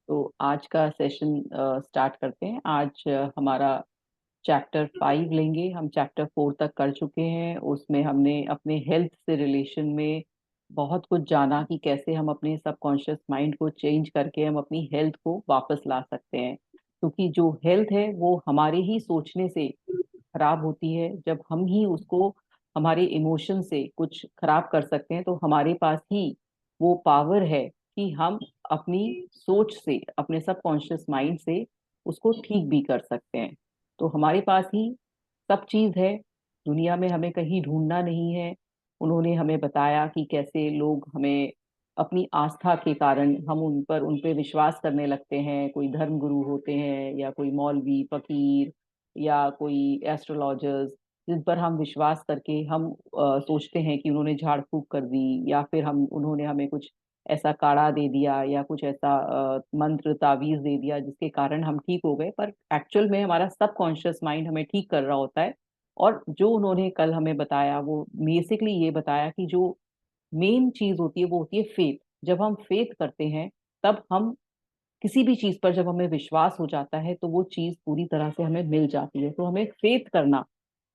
तो आज का सेशन स्टार्ट करते हैं। आज हमारा चैप्टर 5 लेंगे। हम चैप्टर 4 तक कर चुके हैं। उसमें हमने अपने हेल्थ से रिलेशन में बहुत कुछ जाना कि कैसे हम अपने सबकॉन्शियस माइंड को चेंज करके हम अपनी हेल्थ को वापस ला सकते हैं, क्योंकि जो हेल्थ है वो हमारे ही सोचने से खराब होती है। जब हम ही उसको हमारे इमोशन से कुछ खराब कर सकते हैं, तो हमारे पास ही वो पावर है कि हम अपनी सोच से, अपने सबकॉन्शियस माइंड से उसको ठीक भी कर सकते हैं। तो हमारे पास ही सब चीज है, दुनिया में हमें कहीं ढूंढना नहीं है। उन्होंने हमें बताया कि कैसे लोग हमें अपनी आस्था के कारण हम उन पे विश्वास करने लगते हैं। कोई धर्म गुरु होते हैं या कोई मौलवी फकीर या कोई एस्ट्रोलॉजर्स, जिन पर हम विश्वास करके हम सोचते हैं कि उन्होंने झाड़ फूक कर दी, या फिर हम उन्होंने हमें कुछ ऐसा काढ़ा दे दिया या कुछ ऐसा मंत्र तावीज दे दिया जिसके कारण हम ठीक हो गए। पर एक्चुअल में हमारा सबकॉन्शियस माइंड हमें ठीक कर रहा होता है। और जो उन्होंने कल हमें बताया वो बेसिकली ये बताया कि जो मेन चीज होती है वो होती है फेथ। जब हम फेथ करते हैं, तब हम किसी भी चीज पर, जब हमें विश्वास हो जाता है, तो वो चीज पूरी तरह से हमें मिल जाती है। तो हमें फेथ करना,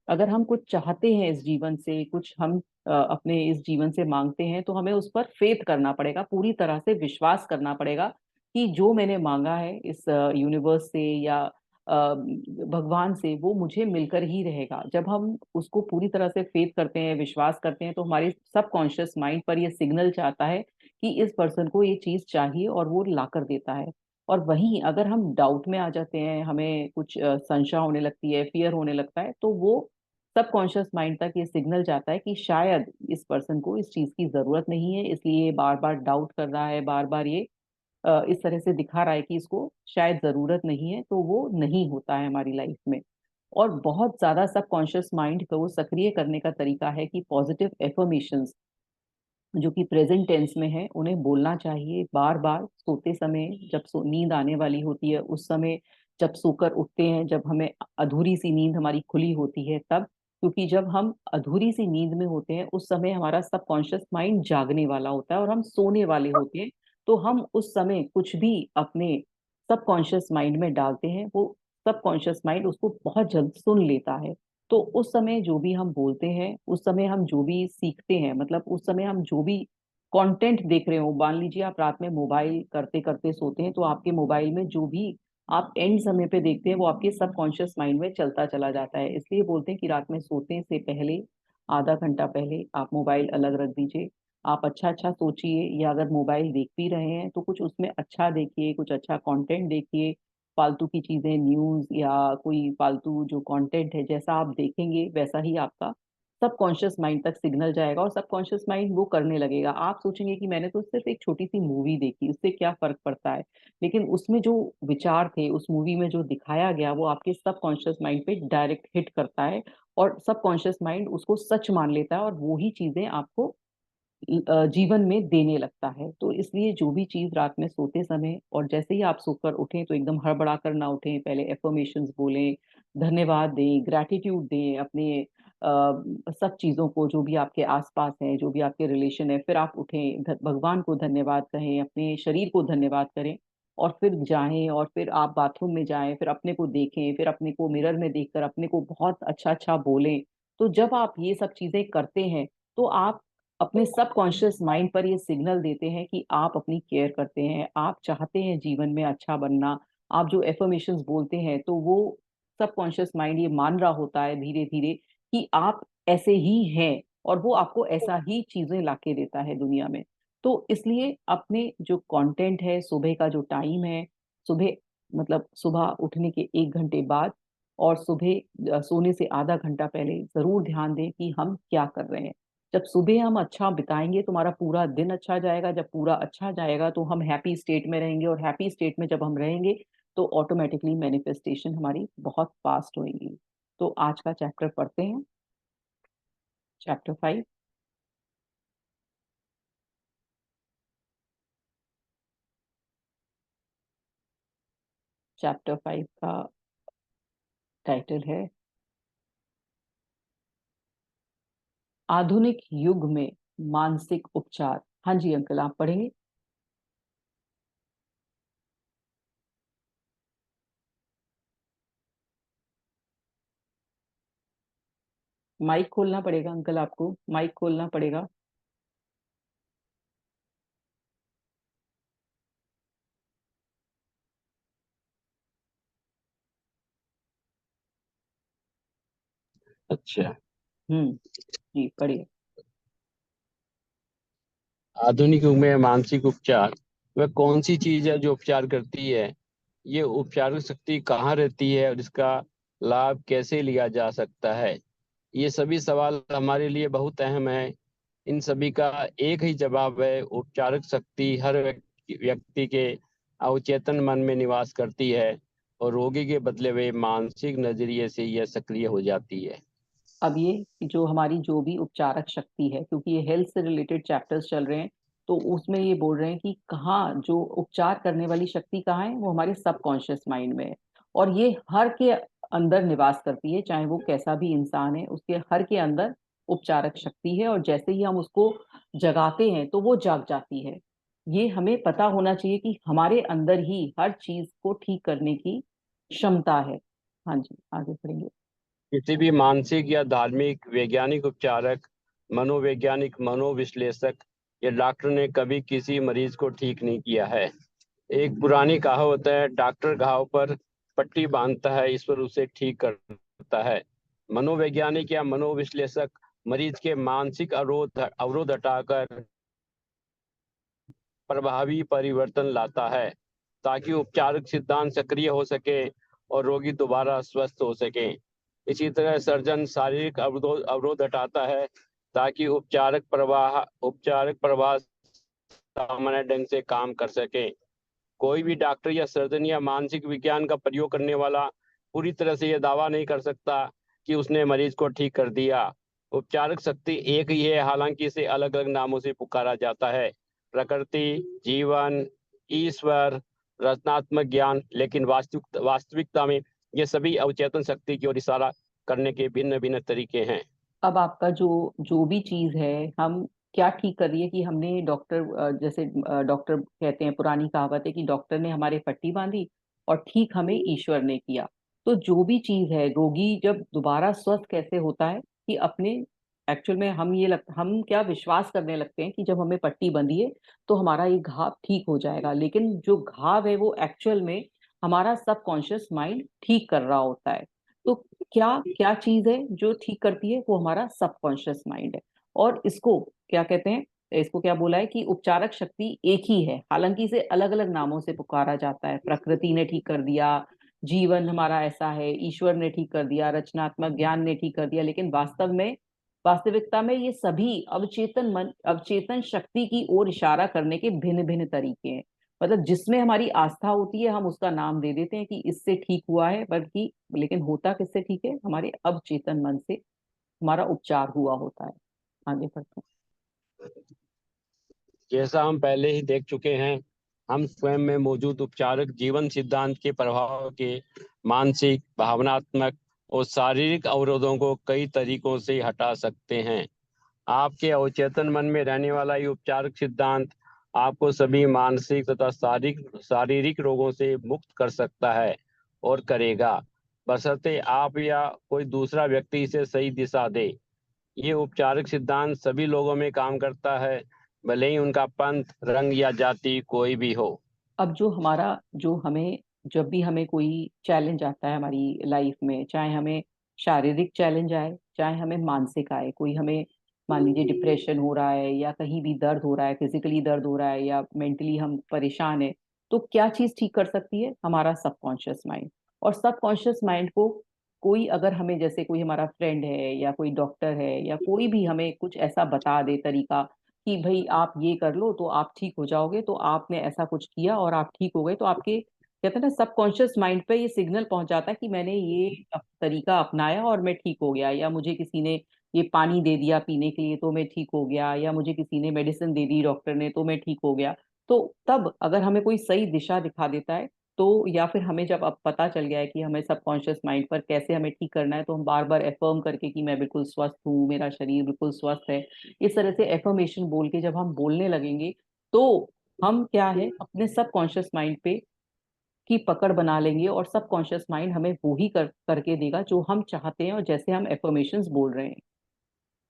अगर हम कुछ चाहते हैं इस जीवन से, कुछ हम अपने इस जीवन से मांगते हैं, तो हमें उस पर फेथ करना पड़ेगा, पूरी तरह से विश्वास करना पड़ेगा कि जो मैंने मांगा है इस यूनिवर्स से या भगवान से, वो मुझे मिलकर ही रहेगा। जब हम उसको पूरी तरह से फेथ करते हैं, विश्वास करते हैं, तो हमारे सबकॉन्शियस माइंड पर ये सिग्नल चाहता है कि इस पर्सन को ये चीज चाहिए, और वो ला कर देता है। और वहीं अगर हम डाउट में आ जाते हैं, हमें कुछ संशय होने लगती है, फियर होने लगता है, तो वो सबकॉन्शियस माइंड तक ये सिग्नल जाता है कि शायद इस पर्सन को इस चीज की जरूरत नहीं है, इसलिए बार बार डाउट कर रहा है, बार बार ये इस तरह से दिखा रहा है कि इसको शायद जरूरत नहीं है। तो वो नहीं होता है हमारी लाइफ में। और बहुत ज्यादा सबकॉन्शियस माइंड को सक्रिय करने का तरीका है कि पॉजिटिव एफर्मेशंस, जो कि प्रेजेंट टेंस में है, उन्हें बोलना चाहिए बार बार सोते समय, जब नींद आने वाली होती है उस समय, जब सोकर उठते हैं, जब हमें अधूरी सी नींद हमारी खुली होती है तब। क्योंकि जब हम अधूरी सी नींद में होते हैं, उस समय हमारा सबकॉन्शियस माइंड जागने वाला होता है और हम सोने वाले होते हैं। तो हम उस समय कुछ भी अपने सबकॉन्शियस माइंड में डालते हैं, वो सबकॉन्शियस माइंड उसको बहुत जल्द सुन लेता है। तो उस समय जो भी हम बोलते हैं, उस समय हम जो भी सीखते हैं, मतलब उस समय हम जो भी कंटेंट देख रहे हो, मान लीजिए आप रात में मोबाइल करते करते सोते हैं, तो आपके मोबाइल में जो भी आप एंड समय पे देखते हैं, वो आपके सबकॉन्शियस माइंड में चलता चला जाता है। इसलिए बोलते हैं कि रात में सोते से पहले आधा घंटा पहले आप मोबाइल अलग रख दीजिए। आप अच्छा अच्छा सोचिए, या अगर मोबाइल देख भी रहे हैं तो कुछ उसमें अच्छा देखिए, कुछ अच्छा कंटेंट देखिए। फालतू की चीजें, न्यूज या कोई फालतू जो कंटेंट है, जैसा आप देखेंगे वैसा ही आपका सबकॉन्शियस माइंड तक सिग्नल जाएगा, और सबकॉन्शियस माइंड वो करने लगेगा। आप सोचेंगे कि मैंने तो सिर्फ एक छोटी सी मूवी देखी, उससे क्या फर्क पड़ता है। लेकिन उसमें जो विचार थे, उस मूवी में जो दिखाया गया, वो आपके सबकॉन्शियस माइंड पे डायरेक्ट हिट करता है, और सबकॉन्शियस माइंड उसको सच मान लेता है, और वो ही चीजें आपको जीवन में देने लगता है। तो इसलिए जो भी चीज रात में सोते समय, और जैसे ही आप सोकर उठें, तो एकदम हड़बड़ा कर ना उठें, पहले एफर्मेशंस बोलें, धन्यवाद दें, ग्रैटिट्यूड दें अपने सब चीजों को, जो भी आपके आसपास है, जो भी आपके रिलेशन है। फिर आप उठें, भगवान को धन्यवाद कहें, अपने शरीर को धन्यवाद करें, और फिर जाएं, और फिर आप बाथरूम में जाएं, फिर अपने को देखें, फिर अपने को मिरर में देखकर अपने को बहुत अच्छा अच्छा बोलें। तो जब आप ये सब चीजें करते हैं, तो आप अपने सबकॉन्शियस माइंड पर ये सिग्नल देते हैं कि आप अपनी केयर करते हैं, आप चाहते हैं जीवन में अच्छा बनना। आप जो एफर्मेशंस बोलते हैं, तो वो सबकॉन्शियस माइंड ये मान रहा होता है धीरे धीरे कि आप ऐसे ही हैं, और वो आपको ऐसा ही चीजें लाके देता है दुनिया में। तो इसलिए अपने जो कंटेंट है, सुबह का जो टाइम है, सुबह मतलब सुबह उठने के 1 घंटे बाद, और सुबह सोने से आधा घंटा पहले जरूर ध्यान दें कि हम क्या कर रहे हैं। जब सुबह हम अच्छा बिताएंगे, तो हमारा पूरा दिन अच्छा जाएगा। जब पूरा अच्छा जाएगा, तो हम हैप्पी स्टेट में रहेंगे, और हैप्पी स्टेट में जब हम रहेंगे, तो ऑटोमेटिकली मैनिफेस्टेशन हमारी बहुत फास्ट होगी। तो आज का चैप्टर पढ़ते हैं, चैप्टर 5। चैप्टर 5 का टाइटल है आधुनिक युग में मानसिक उपचार। हाँ जी अंकल, आप पढ़ेंगे। माइक खोलना पड़ेगा अंकल, आपको माइक खोलना पड़ेगा। अच्छा। जी पढ़िए। आधुनिक युग में मानसिक उपचार वह कौन सी चीज है जो उपचार करती है? ये उपचारिक शक्ति कहाँ रहती है और इसका लाभ कैसे लिया जा सकता है? ये सभी सवाल हमारे लिए बहुत अहम है। इन सभी का एक ही जवाब है, उपचारिक शक्ति हर व्यक्ति के अवचेतन मन में निवास करती है और रोगी के बदले हुए मानसिक नजरिए से यह सक्रिय हो जाती है। अब ये जो हमारी जो भी उपचारक शक्ति है, क्योंकि ये हेल्थ से रिलेटेड चैप्टर्स चल रहे हैं, तो उसमें ये बोल रहे हैं कि कहाँ जो उपचार करने वाली शक्ति कहाँ है, वो हमारे सबकॉन्शियस माइंड में है। और ये हर के अंदर निवास करती है, चाहे वो कैसा भी इंसान है, उसके हर के अंदर उपचारक शक्ति है। और जैसे ही हम उसको जगाते हैं तो वो जाग जाती है। ये हमें पता होना चाहिए कि हमारे अंदर ही हर चीज को ठीक करने की क्षमता है। हाँ जी, आगे बढ़ेंगे। किसी भी मानसिक या धार्मिक वैज्ञानिक उपचारक, मनोवैज्ञानिक, मनोविश्लेषक या डॉक्टर ने कभी किसी मरीज को ठीक नहीं किया है। एक पुरानी कहावत है, डॉक्टर घाव पर पट्टी बांधता है, ईश्वर उसे ठीक करता है। मनोवैज्ञानिक या मनोविश्लेषक मरीज के मानसिक अवरोध अवरोध हटाकर प्रभावी परिवर्तन लाता है ताकि उपचारिक सिद्धांत सक्रिय हो सके और रोगी दोबारा स्वस्थ हो सके। इसी तरह सर्जन शारीरिक अवरोध अवरोध हटाता है ताकि उपचारिक प्रवाह सामान्य ढंग से काम कर सके। कोई भी डॉक्टर या सर्जन या मानसिक विज्ञान का प्रयोग करने वाला पूरी तरह से यह दावा नहीं कर सकता कि उसने मरीज को ठीक कर दिया। उपचारक शक्ति एक ही है, हालांकि इसे अलग अलग नामों से पुकारा जाता है, प्रकृति, जीवन, ईश्वर, रचनात्मक ज्ञान। लेकिन वास्तविकता में ये सभी अवचेतन शक्ति की ओर इशारा करने के भिन्न भिन्न तरीके हैं। अब आपका जो जो भी चीज है, हम क्या ठीक कर रही है कि हमने डॉक्टर, जैसे डॉक्टर कहते हैं, पुरानी कहावत है कि डॉक्टर ने हमारे पट्टी बांधी और ठीक हमें ईश्वर ने किया। तो जो भी चीज है, रोगी जब दोबारा स्वस्थ कैसे होता है कि अपने एक्चुअल में हम क्या विश्वास करने लगते हैं कि जब हमें पट्टी बंधी है तो हमारा ये घाव ठीक हो जाएगा, लेकिन जो घाव है वो एक्चुअल में हमारा सबकॉन्शियस माइंड ठीक कर रहा होता है। तो क्या क्या चीज है जो ठीक करती है, वो हमारा सबकॉन्शियस माइंड है। और इसको क्या कहते हैं, इसको क्या बोला है कि उपचारक शक्ति एक ही है, हालांकि इसे अलग अलग नामों से पुकारा जाता है। प्रकृति ने ठीक कर दिया, जीवन हमारा ऐसा है, ईश्वर ने ठीक कर दिया, रचनात्मक ज्ञान ने ठीक कर दिया, लेकिन वास्तविकता में ये सभी अवचेतन शक्ति की ओर इशारा करने के भिन्न भिन्न तरीके हैं। मतलब जिसमें हमारी आस्था होती है हम उसका नाम दे देते हैं कि इससे ठीक हुआ है, बल्कि लेकिन होता किससे ठीक है, हमारे अवचेतन मन से हमारा उपचार हुआ होता है। आगे बढ़ते हैं। जैसा हम पहले ही देख चुके हैं, हम स्वयं में मौजूद उपचारक जीवन सिद्धांत के प्रभाव के मानसिक, भावनात्मक और शारीरिक अवरोधों को कई तरीकों से हटा सकते हैं। आपके अवचेतन मन में रहने वाला ये उपचारक सिद्धांत आपको सभी मानसिक तथा शारीरिक शारीरिक रोगों से मुक्त कर सकता है और करेगा, बशर्ते आप या कोई दूसरा व्यक्ति इसे सही दिशा दे। ये उपचारिक सिद्धांत सभी लोगों में काम करता है, भले ही उनका पंथ, रंग या जाति कोई भी हो। अब जो हमें जब भी हमें कोई चैलेंज आता है हमारी लाइफ में, चाहे हमें शारीरिक चैलेंज आए, चाहे हमें मानसिक आए, कोई हमें मान लीजिए डिप्रेशन हो रहा है या कहीं भी दर्द हो रहा है, फिजिकली दर्द हो रहा है या मेंटली हम परेशान है, तो क्या चीज ठीक कर सकती है, हमारा सबकॉन्शियस माइंड। और सबकॉन्शियस माइंड को कोई अगर हमें, जैसे कोई हमारा फ्रेंड है या कोई डॉक्टर है या कोई भी हमें कुछ ऐसा बता दे तरीका कि भाई आप ये कर लो तो आप ठीक हो जाओगे, तो आपने ऐसा कुछ किया और आप ठीक हो गए, तो आपके कहते हैं ना सबकॉन्शियस माइंड पे ये सिग्नल पहुंच जाता है कि मैंने ये तरीका अपनाया और मैं ठीक हो गया, या मुझे किसी ने ये पानी दे दिया पीने के लिए तो मैं ठीक हो गया, या मुझे किसी ने मेडिसिन दे दी डॉक्टर ने तो मैं ठीक हो गया। तो तब अगर हमें कोई सही दिशा दिखा देता है, तो या फिर हमें जब अब पता चल गया है कि हमें सबकॉन्शियस माइंड पर कैसे हमें ठीक करना है, तो हम बार बार एफर्म करके कि मैं बिल्कुल स्वस्थ हूँ, मेरा शरीर बिल्कुल स्वस्थ है, इस तरह से एफर्मेशन बोल के जब हम बोलने लगेंगे, तो हम क्या है अपने सबकॉन्शियस माइंड पे की पकड़ बना लेंगे, और सबकॉन्शियस माइंड हमें वो ही करके देगा जो हम चाहते हैं और जैसे हम एफर्मेशंस बोल रहे हैं।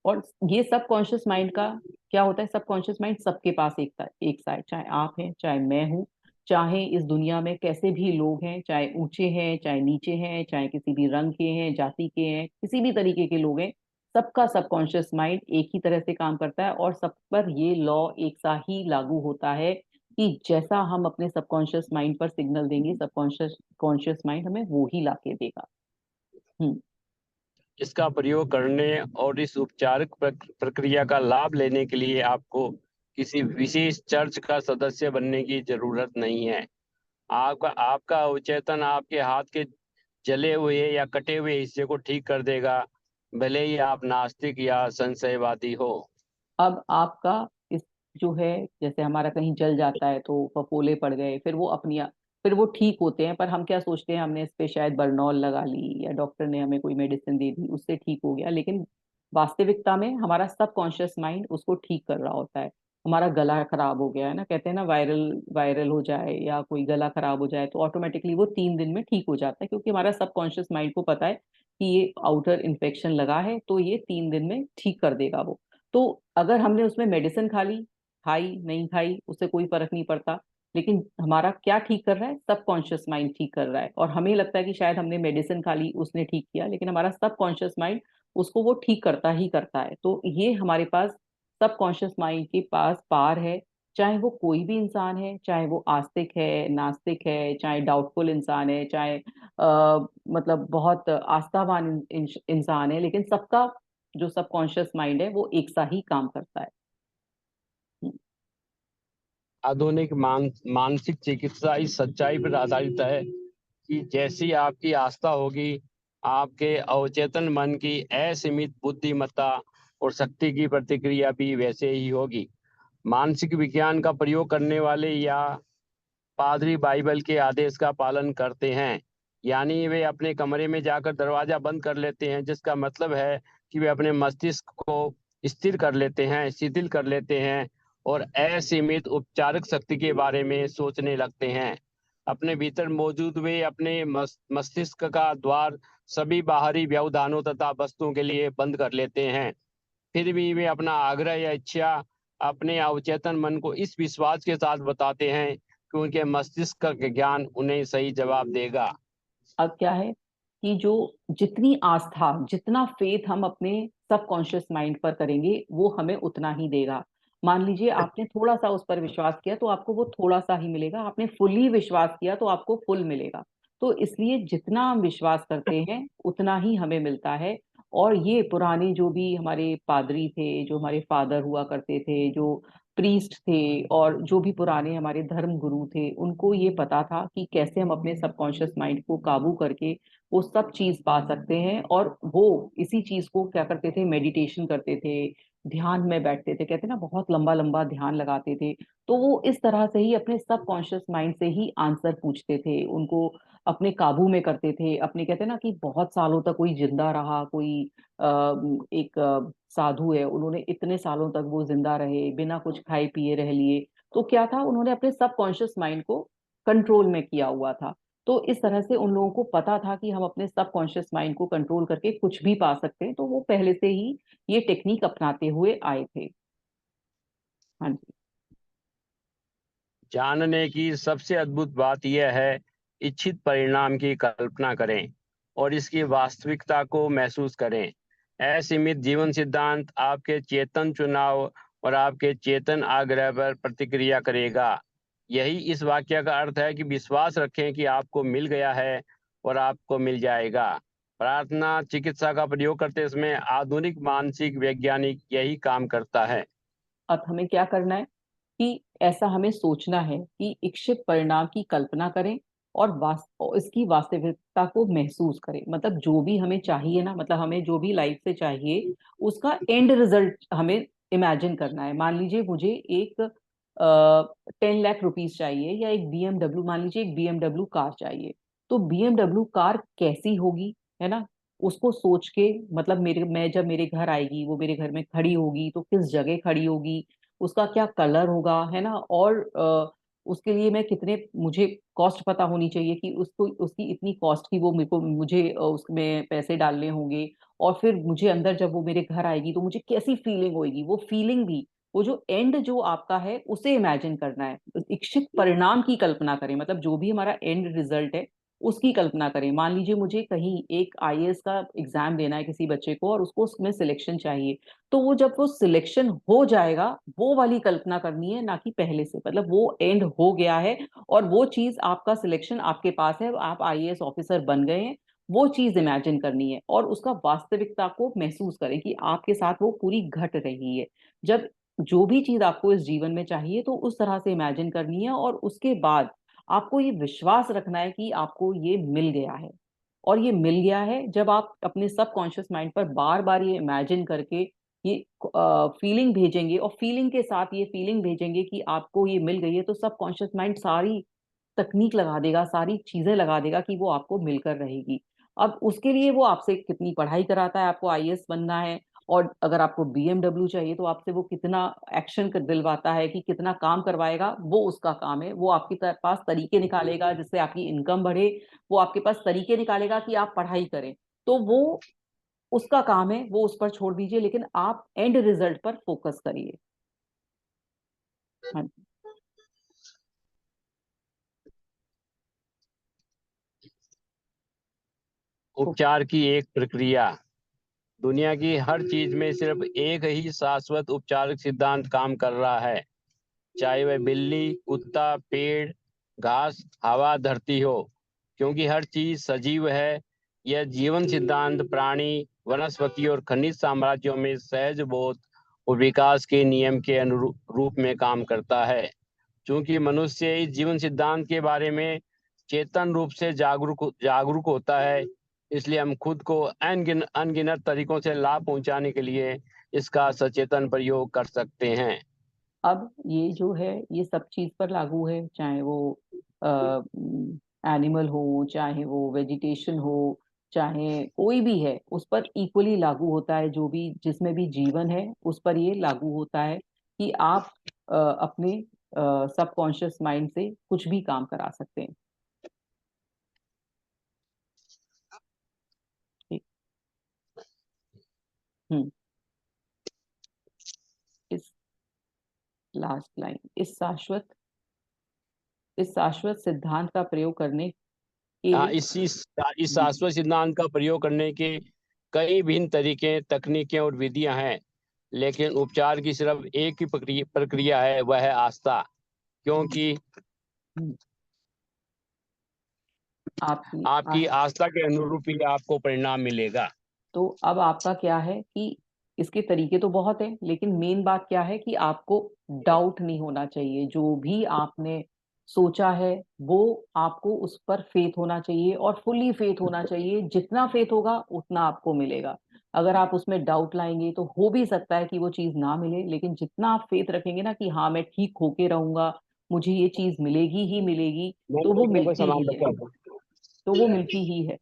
और ये सबकॉन्शियस माइंड का क्या होता है, सबकॉन्शियस माइंड सबके पास एक सा है, चाहे आप हैं चाहे मैं हूं, चाहे इस दुनिया में कैसे भी लोग हैं, चाहे ऊंचे हैं चाहे नीचे हैं, चाहे किसी भी रंग के हैं जाति के हैं, किसी भी तरीके के लोग हैं, सबका सबकॉन्शियस माइंड एक ही तरह से काम करता है और सब पर ये लॉ एक सा ही लागू होता है कि जैसा हम अपने सबकॉन्शियस माइंड पर सिग्नल देंगे, सबकॉन्शियस कॉन्शियस माइंड हमें वो ही लाके देगा। हम्म। इसका प्रयोग करने और इस उपचारिक प्रक्रिया का लाभ लेने के लिए आपको किसी विशेष चर्च का सदस्य बनने की जरूरत नहीं है। आपका आपका अवचेतन आपके हाथ के जले हुए या कटे हुए हिस्से को ठीक कर देगा, भले ही आप नास्तिक या संशयवादी हो। अब आपका इस जो है, जैसे हमारा कहीं जल जाता है तो फफोले पड़ गए, फिर वो ठीक होते हैं, पर हम क्या सोचते हैं हमने इस पे शायद बर्नॉल लगा ली या डॉक्टर ने हमें कोई मेडिसिन दे दी उससे ठीक हो गया, लेकिन वास्तविकता में हमारा सबकॉन्शियस माइंड उसको ठीक कर रहा होता है। हमारा गला खराब हो गया है ना, कहते हैं ना वायरल वायरल हो जाए या कोई गला खराब हो जाए तो ऑटोमेटिकली वो 3 दिन में ठीक हो जाता है, क्योंकि हमारा सबकॉन्शियस माइंड को पता है कि ये आउटर इन्फेक्शन लगा है तो ये 3 दिन में ठीक कर देगा वो। तो अगर हमने उसमें मेडिसिन खा ली, खाई नहीं खाई उससे कोई फर्क नहीं पड़ता, लेकिन हमारा क्या ठीक कर रहा है, सबकॉन्शियस माइंड ठीक कर रहा है। और हमें लगता है कि शायद हमने मेडिसिन खा ली उसने ठीक किया, लेकिन हमारा सबकॉन्शियस माइंड उसको वो ठीक करता ही करता है। तो ये हमारे पास सबकॉन्शियस माइंड के पास पार है, चाहे वो कोई भी इंसान है, चाहे वो आस्तिक है नास्तिक है, चाहे डाउटफुल इंसान है, चाहे मतलब बहुत आस्थावान इंसान है, लेकिन सबका जो सबकॉन्शियस माइंड है वो एक सा ही काम करता है। आधुनिक मानसिक चिकित्सा इस सच्चाई पर आधारित है कि जैसी आपकी आस्था होगी, आपके अवचेतन मन की असीमित बुद्धिमत्ता और शक्ति की प्रतिक्रिया भी वैसे ही होगी। मानसिक विज्ञान का प्रयोग करने वाले या पादरी बाइबल के आदेश का पालन करते हैं, यानी वे अपने कमरे में जाकर दरवाजा बंद कर लेते हैं, जिसका मतलब है कि वे अपने मस्तिष्क को स्थिर कर लेते हैं, शिथिल कर लेते हैं और असीमित उपचारिक शक्ति के बारे में सोचने लगते हैं। अपने भीतर मौजूद वे अपने मस्तिष्क का द्वार सभी बाहरी व्यवधानों तथा वस्तुओं के लिए बंद कर लेते हैं। फिर भी वे अपना आग्रह या इच्छा अपने अवचेतन मन को इस विश्वास के साथ बताते हैं कि उनके मस्तिष्क का ज्ञान उन्हें सही जवाब देगा। अब क्या है कि जो जितनी आस्था जितना फेथ हम अपने सबकॉन्शियस माइंड पर करेंगे वो हमें उतना ही देगा। मान लीजिए आपने थोड़ा सा उस पर विश्वास किया तो आपको वो थोड़ा सा ही मिलेगा, आपने फुली विश्वास किया तो आपको फुल मिलेगा। तो इसलिए जितना हम विश्वास करते हैं उतना ही हमें मिलता है। और ये पुराने जो भी हमारे पादरी थे, जो हमारे फादर हुआ करते थे, जो प्रीस्ट थे, और जो भी पुराने हमारे धर्म गुरु थे, उनको ये पता था कि कैसे हम अपने सबकॉन्शियस माइंड को काबू करके वो सब चीज पा सकते हैं। और वो इसी चीज को क्या करते थे, मेडिटेशन करते थे, ध्यान में बैठते थे, कहते हैं ना बहुत लंबा लंबा ध्यान लगाते थे। तो वो इस तरह से ही अपने सबकॉन्शियस माइंड से ही आंसर पूछते थे, उनको अपने काबू में करते थे। अपने कहते हैं ना कि बहुत सालों तक कोई जिंदा रहा, कोई एक साधु है, उन्होंने इतने सालों तक वो जिंदा रहे, बिना कुछ खाए पिए रह लिए। तो क्या था, उन्होंने अपने सबकॉन्शियस माइंड को कंट्रोल में किया हुआ था। तो इस तरह से उन लोगों को पता था कि हम अपने सबकॉन्शियस माइंड को कंट्रोल करके कुछ भी पा सकते हैं, तो वो पहले से ही ये टेक्निक अपनाते हुए आए थे। हाँ जी। जानने की सबसे अद्भुत बात यह है, इच्छित परिणाम की कल्पना करें और इसकी वास्तविकता को महसूस करें। असीमित जीवन सिद्धांत आपके चेतन चुनाव और आपके चेतन आग्रह पर प्रतिक्रिया करेगा। यही इस वाक्य का अर्थ है कि विश्वास रखें कि आपको मिल गया है और आपको मिल जाएगा। प्रार्थना चिकित्सा का प्रयोग करते समय आधुनिक मानसिक वैज्ञानिक यही काम करता है। अब हमें क्या करना है कि ऐसा हमें सोचना है कि इच्छित परिणाम की कल्पना करें और और इसकी वास्तविकता को महसूस करें। मतलब जो भी हमें चाहिए ना, मतलब हमें जो भी लाइफ से चाहिए उसका एंड रिजल्ट हमें इमेजिन करना है। मान लीजिए मुझे एक 10 लाख रुपीज चाहिए, या एक बीएमडब्ल्यू, मान लीजिए एक बीएमडब्ल्यू कार चाहिए। तो बीएमडब्ल्यू कार कैसी होगी, है ना, उसको सोच के, मतलब मैं जब मेरे घर आएगी, वो मेरे घर में खड़ी होगी तो किस जगह खड़ी होगी, उसका क्या कलर होगा, है ना, और उसके लिए मैं कितने, मुझे कॉस्ट पता होनी चाहिए कि उसको, उसकी इतनी कॉस्ट की वो मेरे को, मुझे उसमें पैसे डालने होंगे। और फिर मुझे अंदर जब वो मेरे घर आएगी तो मुझे कैसी फीलिंग होगी, वो फीलिंग भी, वो जो एंड जो आपका है उसे इमेजिन करना है। इच्छित परिणाम की कल्पना करें, मतलब जो भी हमारा एंड रिजल्ट है उसकी कल्पना करें। मान लीजिए मुझे कहीं एक आईएएस का एग्जाम देना है किसी बच्चे को और उसको उसमें सिलेक्शन चाहिए, तो वो जब वो सिलेक्शन हो जाएगा वो वाली कल्पना करनी है, ना कि पहले से, मतलब वो एंड हो गया है और वो चीज, आपका सिलेक्शन आपके पास है, आप आईएएस ऑफिसर बन गए हैं, वो चीज इमेजिन करनी है और उसका वास्तविकता को महसूस करें कि आपके साथ वो पूरी घट रही है। जब जो भी चीज आपको इस जीवन में चाहिए तो उस तरह से इमेजिन करनी है और उसके बाद आपको ये विश्वास रखना है कि आपको ये मिल गया है। और ये मिल गया है जब आप अपने सबकॉन्शियस माइंड पर बार बार ये इमेजिन करके ये फीलिंग भेजेंगे और फीलिंग के साथ ये फीलिंग भेजेंगे कि आपको ये मिल गई है, तो सबकॉन्शियस माइंड सारी तकनीक लगा देगा, सारी चीजें लगा देगा कि वो आपको मिलकर रहेगी। अब उसके लिए वो आपसे कितनी पढ़ाई कराता है, आपको आईएएस बनना है, और अगर आपको बीएमडब्ल्यू चाहिए तो आपसे वो कितना एक्शन कर दिलवाता है, कि कितना काम करवाएगा, वो उसका काम है। वो आपके पास तरीके निकालेगा जिससे आपकी इनकम बढ़े, वो आपके पास तरीके निकालेगा कि आप पढ़ाई करें। तो वो उसका काम है, वो उस पर छोड़ दीजिए, लेकिन आप एंड रिजल्ट पर फोकस करिए। हाँ। उपचार की एक प्रक्रिया। दुनिया की हर चीज में सिर्फ एक ही शाश्वत उपचारिक सिद्धांत काम कर रहा है, चाहे वह बिल्ली, कुत्ता, पेड़, घास, हवा, धरती हो, क्योंकि हर चीज सजीव है। यह जीवन सिद्धांत प्राणी, वनस्पति और खनिज साम्राज्यों में सहज बोध और विकास के नियम के अनुरूप रूप में काम करता है। क्योंकि मनुष्य इस जीवन सिद्धांत के बारे में चेतन रूप से जागरूक होता है, इसलिए हम खुद को अनगिनत तरीकों से लाभ पहुंचाने के लिए इसका सचेतन प्रयोग कर सकते हैं। अब ये जो है ये सब चीज पर लागू है, चाहे वो एनिमल हो, चाहे वो वेजिटेशन हो, चाहे कोई भी है, उस पर इक्वली लागू होता है। जो भी, जिसमें भी जीवन है उस पर ये लागू होता है कि आप अपने सबकॉन्शियस माइंड से कुछ भी काम करा सकते हैं। ठीक। हम्म। इस लास्ट लाइन, इस शाश्वत सिद्धांत का प्रयोग करने के। इस शाश्वत सिद्धांत का प्रयोग करने के कई भिन्न तरीके, तकनीकें और विधियां हैं, लेकिन उपचार की सिर्फ एक ही प्रक्रिया है, वह है आस्था। क्योंकि हम्म, आपकी आपकी आस्था के अनुरूप ही आपको परिणाम मिलेगा। तो अब आपका क्या है कि इसके तरीके तो बहुत हैं, लेकिन मेन बात क्या है कि आपको डाउट नहीं होना चाहिए। जो भी आपने सोचा है वो आपको उस पर फेथ होना चाहिए, और फुल्ली फेथ होना चाहिए। जितना फेथ होगा उतना आपको मिलेगा। अगर आप उसमें डाउट लाएंगे तो हो भी सकता है कि वो चीज ना मिले, लेकिन जितना आप फेथ रखेंगे ना कि हाँ मैं ठीक होके रहूंगा, मुझे ये चीज मिलेगी ही मिलेगी, तो वो मैंने कोई मिलती सामान ही है। बचा था। तो वो मिलती ही है।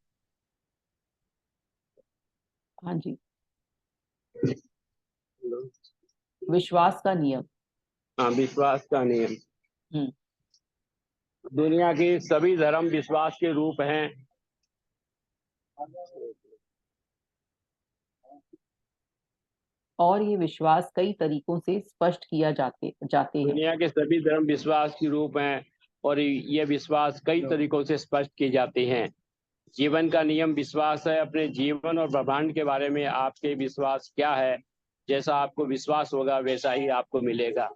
हाँ जी। विश्वास का नियम। हाँ, विश्वास का नियम। हम्म। दुनिया के सभी धर्म विश्वास के रूप हैं। और ये विश्वास कई तरीकों से स्पष्ट किया जाते जाते हैं। दुनिया के सभी धर्म विश्वास के रूप हैं और ये विश्वास कई तरीकों से स्पष्ट किए जाते हैं। जीवन का नियम विश्वास है। अपने जीवन और ब्रह्मांड के बारे में आपके विश्वास क्या है? जैसा आपको विश्वास होगा वैसा ही आपको मिलेगा।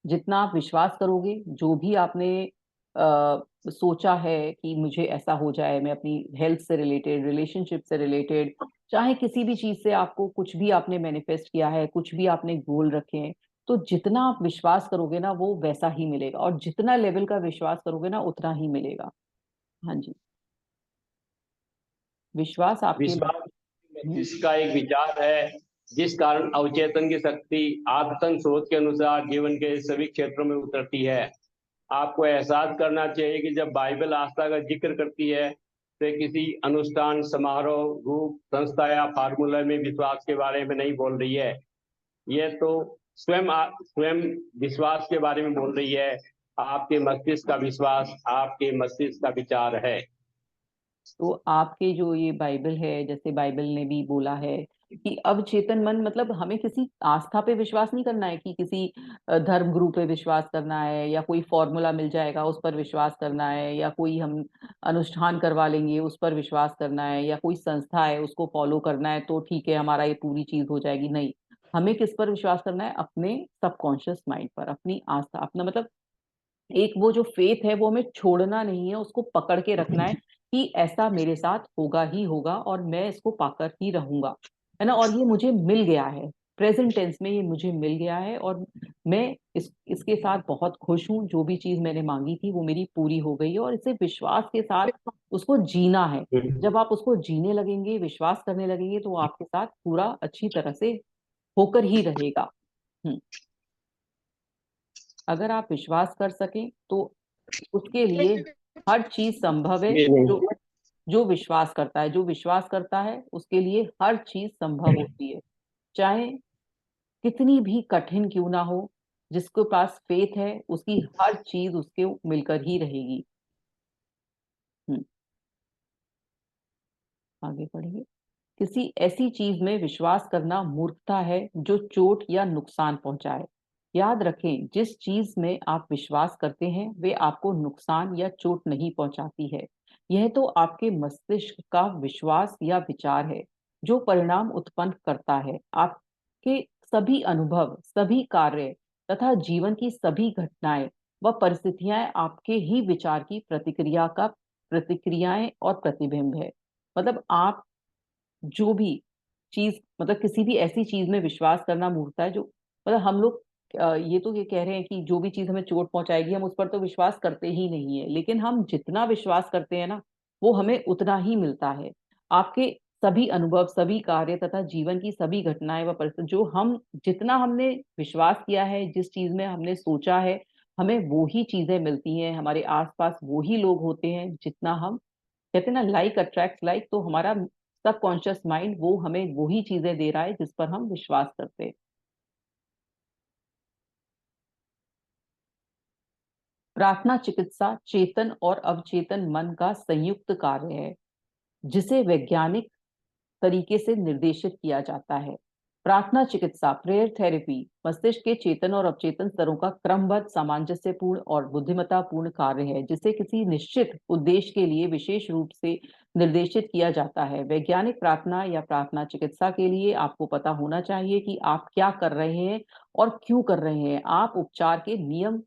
जितना आप विश्वास करोगे, जो भी आपने सोचा है कि मुझे ऐसा हो जाए, मैं अपनी हेल्थ से रिलेटेड, रिलेशनशिप से रिलेटेड, चाहे किसी भी चीज से, आपको कुछ भी आपने मैनिफेस्ट किया है, कुछ भी आपने गोल रखे हैं, तो जितना आप विश्वास करोगे ना वो वैसा ही मिलेगा, और जितना लेवल का विश्वास करोगे ना उतना ही मिलेगा। हाँ जी। विश्वास आपके। विश्वास हम्म। इसका एक विचार है जिस कारण अवचेतन की शक्ति आत्म स्रोत के अनुसार जीवन के सभी क्षेत्रों में उतरती है। आपको एहसास करना चाहिए कि जब बाइबल आस्था का जिक्र करती है तो ये किसी अनुष्ठान, समारोह, ग्रुप, संस्था या फार्मूला में विश्वास के बारे में नहीं बोल रही है। यह तो स्वयं विश्वास के बारे में बोल रही है। आपके मस्तिष्क का विश्वास आपके मस्तिष्क का विचार है। तो आपके जो ये बाइबल है, जैसे बाइबल ने भी बोला है कि अवचेतन मन, मतलब हमें किसी आस्था पे विश्वास नहीं करना है कि किसी धर्म गुरु पे विश्वास करना है, या कोई फॉर्मूला मिल जाएगा उस पर विश्वास करना है, या कोई हम अनुष्ठान करवा लेंगे उस पर विश्वास करना है, या कोई संस्था है उसको फॉलो करना है तो ठीक है हमारा ये पूरी चीज हो जाएगी। नहीं, हमें किस पर विश्वास करना है? अपने सबकॉन्शियस माइंड पर, अपनी आस्था, अपना मतलब एक वो जो फेथ है वो हमें छोड़ना नहीं है, उसको पकड़ के रखना है कि ऐसा मेरे साथ होगा ही होगा और मैं इसको पाकर ही रहूंगा, है ना। और ये मुझे मिल गया है, प्रेजेंट टेंस में ये मुझे मिल गया है, और मैं इसके साथ बहुत खुश हूँ। जो भी चीज मैंने मांगी थी वो मेरी पूरी हो गई है, और इसे विश्वास के साथ उसको जीना है। जब आप उसको जीने लगेंगे, विश्वास करने लगेंगे, तो वो आपके साथ पूरा अच्छी तरह से होकर ही रहेगा। हम्म। अगर आप विश्वास कर सकें तो उसके लिए हर चीज संभव है। जो जो विश्वास करता है, जो विश्वास करता है उसके लिए हर चीज संभव होती है, चाहे कितनी भी कठिन क्यों ना हो। जिसके पास फेथ है उसकी हर चीज उसके मिलकर ही रहेगी। हम्म, आगे बढ़िए। किसी ऐसी चीज में विश्वास करना मूर्खता है जो चोट या नुकसान पहुंचाए। याद रखें, जिस चीज में आप विश्वास करते हैं वे आपको नुकसान या चोट नहीं पहुंचाती है। यह तो आपके मस्तिष्क का विश्वास या विचार है जो परिणाम उत्पन्न करता है। आपके सभी अनुभव, सभी कार्य तथा जीवन की सभी घटनाएं व परिस्थितियां आपके ही विचार की प्रतिक्रियाएं और प्रतिबिंब है। मतलब आप जो भी चीज, मतलब किसी भी ऐसी चीज में विश्वास करना मूर्खता है जो, मतलब हम लोग ये तो ये कह रहे हैं कि जो भी चीज हमें चोट पहुंचाएगी हम उस पर तो विश्वास करते ही नहीं है, लेकिन हम जितना विश्वास करते हैं ना वो हमें उतना ही मिलता है। आपके सभी अनुभव, सभी कार्य तथा जीवन की सभी घटनाएं व परिस्थिति, जो हम जितना हमने विश्वास किया है, जिस चीज में हमने सोचा है, हमें वो ही चीजें मिलती हैं। हमारे आसपास वो ही लोग होते हैं। जितना हम कहते हैं ना, लाइक अट्रैक्ट लाइक, तो हमारा सबकॉन्शियस माइंड वो हमें वही चीजें दे रहा है जिस पर हम विश्वास करते हैं। प्रार्थना चिकित्सा चेतन और अवचेतन मन का संयुक्त कार्य है जिसे वैज्ञानिक तरीके से निर्देशित किया जाता है। प्रार्थना चिकित्सा, प्रेयर थेरेपी, मस्तिष्क के चेतन और अवचेतन स्तरों का क्रमबद्ध, सामंजस्यपूर्ण और बुद्धिमत्तापूर्ण कार्य है जिसे किसी निश्चित उद्देश्य के लिए विशेष रूप से निर्देशित किया जाता है। वैज्ञानिक प्रार्थना या प्रार्थना चिकित्सा के लिए आपको पता होना चाहिए कि आप क्या कर रहे हैं और क्यों कर रहे हैं। आप उपचार के नियम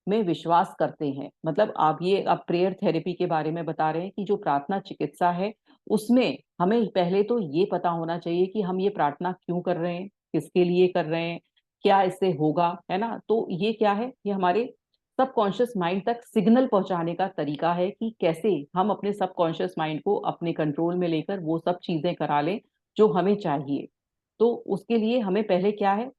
में विश्वास करते हैं, मतलब आप प्रेयर थेरेपी के बारे में बता रहे हैं कि जो प्रार्थना चिकित्सा है उसमें हमें पहले तो ये पता होना चाहिए कि हम ये प्रार्थना क्यों कर रहे हैं, किसके लिए कर रहे हैं, क्या इससे होगा, है ना। तो ये क्या है, ये हमारे सबकॉन्शियस माइंड तक सिग्नल पहुंचाने का तरीका है कि कैसे हम अपने सबकॉन्शियस माइंड को अपने कंट्रोल में लेकर वो सब चीजें करा लें जो हमें चाहिए। तो उसके लिए हमें पहले क्या है,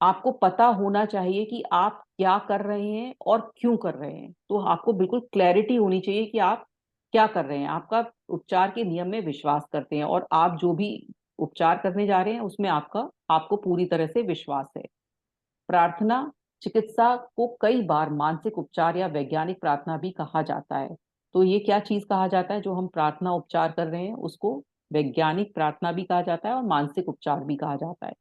आपको पता होना चाहिए कि आप क्या कर रहे हैं और क्यों कर रहे हैं। तो आपको बिल्कुल क्लैरिटी होनी चाहिए कि आप क्या कर रहे हैं। आपका उपचार के नियम में विश्वास करते हैं और आप जो भी उपचार करने जा रहे हैं उसमें आपको पूरी तरह से विश्वास है। प्रार्थना चिकित्सा को कई बार मानसिक उपचार या वैज्ञानिक प्रार्थना भी कहा जाता है। तो ये क्या चीज कहा जाता है, जो हम प्रार्थना उपचार कर रहे हैं उसको वैज्ञानिक प्रार्थना भी कहा जाता है और मानसिक उपचार भी कहा जाता है।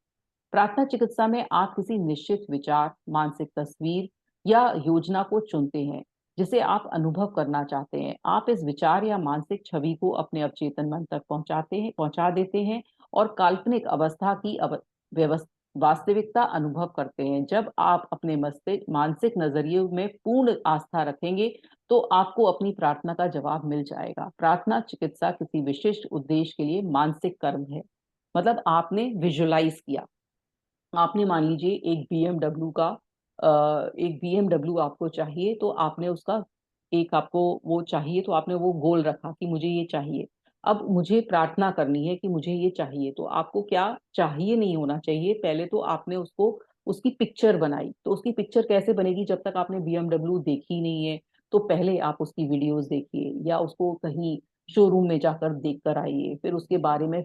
प्रार्थना चिकित्सा में आप किसी निश्चित विचार, मानसिक तस्वीर या योजना को चुनते हैं जिसे आप अनुभव करना चाहते हैं। आप इस विचार या मानसिक छवि को अपने अवचेतन मन तक पहुंचा देते हैं और काल्पनिक अवस्था की वास्तविकता अनुभव करते हैं। जब आप अपने मस्तिष्क मानसिक नजरिए में पूर्ण आस्था रखेंगे तो आपको अपनी प्रार्थना का जवाब मिल जाएगा। प्रार्थना चिकित्सा किसी विशिष्ट उद्देश्य के लिए मानसिक कर्म है। मतलब आपने विजुलाइज किया, आपने मान लीजिए एक बीएमडब्ल्यू आपको चाहिए, तो आपने उसका एक आपको वो चाहिए तो आपने वो गोल रखा कि मुझे ये चाहिए। अब मुझे प्रार्थना करनी है कि मुझे ये चाहिए, तो आपको क्या चाहिए नहीं होना चाहिए, पहले तो आपने उसको उसकी पिक्चर बनाई। तो उसकी पिक्चर कैसे बनेगी, जब तक आपने बीएमडब्ल्यू देखी नहीं है तो पहले आप उसकी वीडियोस देखिए या उसको कहीं शोरूम में जाकर देख कर आइए। फिर उसके बारे में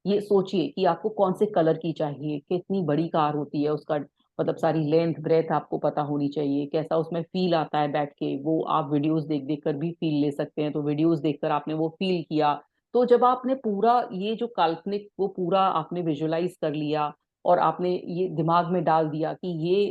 ये सोचिए कि आपको कौन से कलर की चाहिए, कितनी बड़ी कार होती है उसका, मतलब सारी लेंथ ब्रेथ आपको पता होनी चाहिए, कैसा उसमें फील आता है बैठ के, वो आप वीडियोस देख देख कर भी फील ले सकते हैं। तो वीडियोस देखकर आपने वो फील किया, तो जब आपने पूरा ये जो काल्पनिक वो पूरा आपने विजुलाइज कर लिया और आपने ये दिमाग में डाल दिया कि ये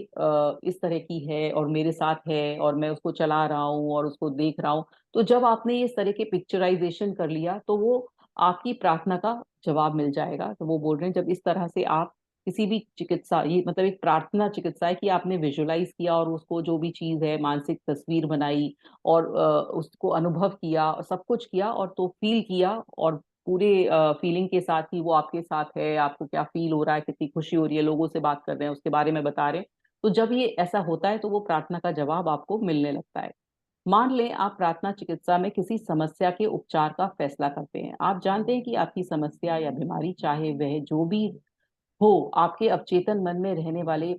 इस तरह की है और मेरे साथ है और मैं उसको चला रहा हूँ और उसको देख रहा हूँ, तो जब आपने इस तरह के पिक्चराइजेशन कर लिया तो वो आपकी प्रार्थना का जवाब मिल जाएगा। तो वो बोल रहे हैं जब इस तरह से आप किसी भी चिकित्सा, ये मतलब एक प्रार्थना चिकित्सा है कि आपने विजुलाइज किया और उसको जो भी चीज है मानसिक तस्वीर बनाई और उसको अनुभव किया और सब कुछ किया और तो फील किया, और पूरे फीलिंग के साथ ही वो आपके साथ है, आपको क्या फील हो रहा है, कितनी खुशी हो रही है, लोगों से बात कर रहे हैं उसके बारे में बता रहे हैं। तो जब ये ऐसा होता है तो वो प्रार्थना का जवाब आपको मिलने लगता है। मान लें आप प्रार्थना चिकित्सा में किसी समस्या के उपचार का फैसला करते हैं। आप जानते हैं कि आपकी समस्या या बीमारी, चाहे वह जो भी हो, आपके अवचेतन मन में रहने वाले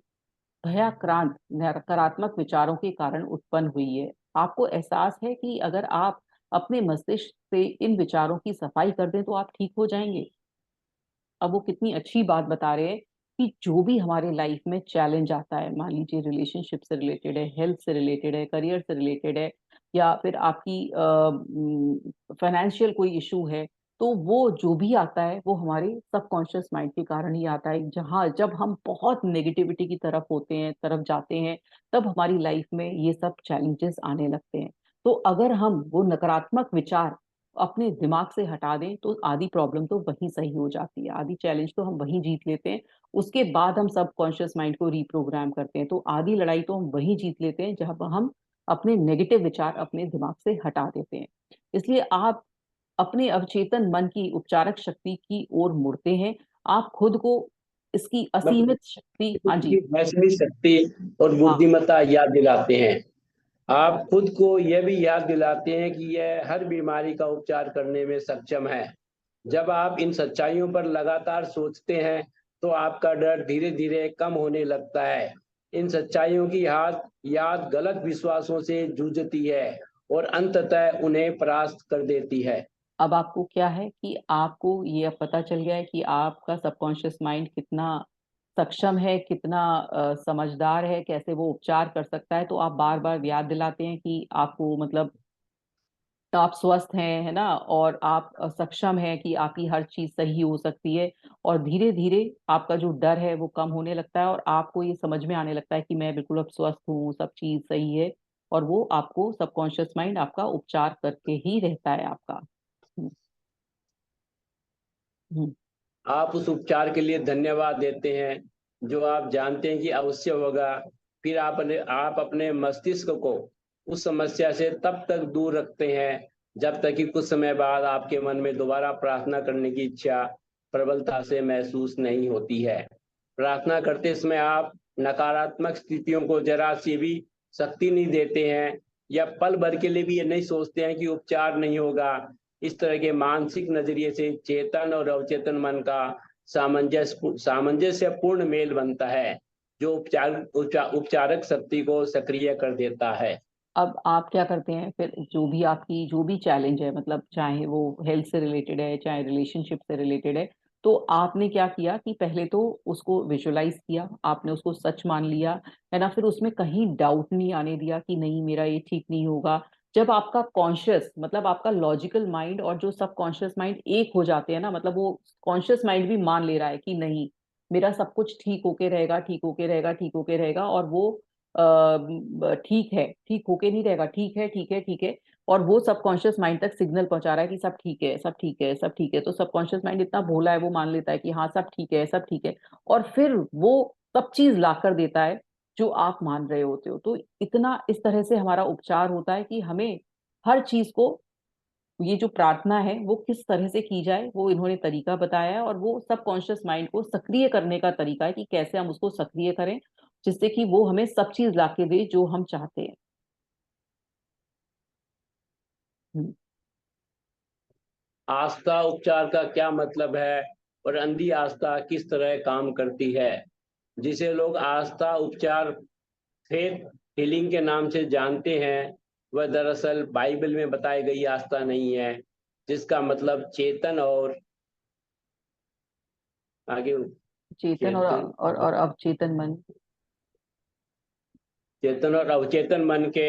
भयाक्रांत नकारात्मक विचारों के कारण उत्पन्न हुई है। आपको एहसास है कि अगर आप अपने मस्तिष्क से इन विचारों की सफाई कर दें तो आप ठीक हो जाएंगे। अब वो कितनी अच्छी बात बता रहे हैं कि जो भी हमारे लाइफ में चैलेंज आता है, मान लीजिए रिलेशनशिप से रिलेटेड है, हेल्थ से रिलेटेड है, करियर से रिलेटेड है, या फिर आपकी फाइनेंशियल कोई इशू है, तो वो जो भी आता है वो हमारे सबकॉन्शियस माइंड के कारण ही आता है। जहाँ जब हम बहुत नेगेटिविटी की तरफ होते हैं, तरफ जाते हैं, तब हमारी लाइफ में ये सब चैलेंजेस आने लगते हैं। तो अगर हम वो नकारात्मक विचार अपने दिमाग से हटा दें तो आधी प्रॉब्लम तो वहीं सही हो जाती है, आधी चैलेंज तो हम वहीं जीत लेते हैं। उसके बाद हम सबकॉन्शियस माइंड को रिप्रोग्राम करते हैं, तो आधी लड़ाई तो हम वहीं जीत लेते हैं जब हम अपने नेगेटिव विचार अपने दिमाग से हटा देते हैं। इसलिए आप अपने अवचेतन मन की उपचारक शक्ति की ओर मुड़ते हैं। आप खुद को इसकी मतलब असीमित शक्ति, हाँ उसकी जी, फैसले शक्ति और हाँ, बुद्धिमत्ता याद दिलाते हैं। आप खुद को यह भी याद दिलाते हैं कि यह हर बीमारी का उपचार करने में सक्षम है। जब आप इन सच्चाइयों पर लगातार सोचते हैं तो आपका डर धीरे धीरे कम होने लगता है। इन सच्चाइयों की याद याद गलत विश्वासों से जूझती है और अंततः उन्हें परास्त कर देती है। अब आपको क्या है कि आपको ये अब पता चल गया है कि आपका सबकॉन्शियस माइंड कितना सक्षम है, कितना समझदार है, कैसे वो उपचार कर सकता है। तो आप बार बार याद दिलाते हैं कि आपको मतलब आप स्वस्थ हैं, है ना, और आप सक्षम हैं कि आपकी हर चीज सही हो सकती है। और धीरे धीरे आपका जो डर है वो कम होने लगता है और आपको ये समझ में आने लगता है कि मैं बिल्कुल अब स्वस्थ हूँ, सब चीज सही है। और वो आपको सबकॉन्शियस माइंड आपका उपचार करके ही रहता है आपका। हम्म, हम्म। आप उस उपचार के लिए धन्यवाद देते हैं जो आप जानते हैं कि अवश्य होगा। फिर आप अपने मस्तिष्क को उस समस्या से तब तक दूर रखते हैं जब तक कि कुछ समय बाद आपके मन में दोबारा प्रार्थना करने की इच्छा प्रबलता से महसूस नहीं होती है। प्रार्थना करते समय आप नकारात्मक स्थितियों को जरा सी भी शक्ति नहीं देते हैं या पल भर के लिए भी ये नहीं सोचते हैं कि उपचार नहीं होगा। इस तरह के मानसिक नजरिए से चेतन और अवचेतन मन का सामंजस्यपूर्ण मेल बनता है जो उपचारक शक्ति को सक्रिय कर देता है। अब आप क्या करते हैं फिर, जो भी आपकी जो भी चैलेंज है, मतलब चाहे वो हेल्थ से रिलेटेड है, चाहे रिलेशनशिप से रिलेटेड है, तो आपने क्या किया कि पहले तो उसको विजुलाइज किया, आपने उसको सच मान लिया, है ना। फिर उसमें कहीं डाउट नहीं आने दिया कि नहीं मेरा ये ठीक नहीं होगा। जब आपका कॉन्शियस मतलब आपका लॉजिकल माइंड और जो सब कॉन्शियस माइंड एक हो जाते हैं ना, मतलब वो कॉन्शियस माइंड भी मान ले रहा है कि नहीं मेरा सब कुछ ठीक होके रहेगा, ठीक होके रहेगा, ठीक होके रहेगा, और वो ठीक है, ठीक होके नहीं रहेगा, ठीक है, ठीक है, ठीक है। और वो सबकॉन्शियस माइंड तक सिग्नल पहुंचा रहा है कि सब ठीक है, सब ठीक है, सब ठीक है। तो सबकॉन्शियस माइंड इतना भोला है, वो मान लेता है कि हाँ सब ठीक है, सब ठीक है। और फिर वो सब चीज ला कर देता है जो आप मान रहे होते हो। तो इतना इस तरह से हमारा उपचार होता है कि हमें हर चीज को, ये जो प्रार्थना है वो किस तरह से की जाए वो इन्होंने तरीका बताया है, और वो सबकॉन्शियस माइंड को सक्रिय करने का तरीका है कि कैसे हम उसको सक्रिय करें जिससे कि वो हमें सब चीज ला के दे जो हम चाहते हैं। हम्म, आस्था उपचार का क्या मतलब है और अंधी आस्था किस तरह काम करती है? जिसे लोग आस्था उपचार फेथ हीलिंग के नाम से जानते हैं वह दरअसल बाइबल में बताई गई आस्था नहीं है। जिसका मतलब चेतन और आगे चेतन और अवचेतन मन। चेतन और अवचेतन मन के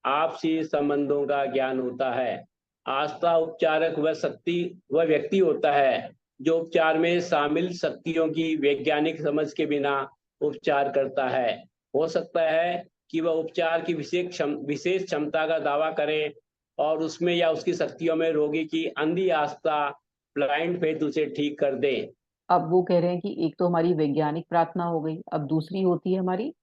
आपसी संबंधों का ज्ञान होता है। आस्था उपचारक वह व्यक्ति होता है जो उपचार में शामिल शक्तियों की वैज्ञानिक समझ के बिना उपचार करता है। हो सकता है कि वह उपचार की विशेष क्षमता का दावा करे और उसमें या उसकी शक्तियों में रोगी की अंधी आस्था, ब्लाइंड फेथ उसे ठीक कर दे। अब वो कह रहे हैं कि एक तो हमारी वैज्ञानिक प्रार्थना हो गई, अब दूसरी होती है हमारी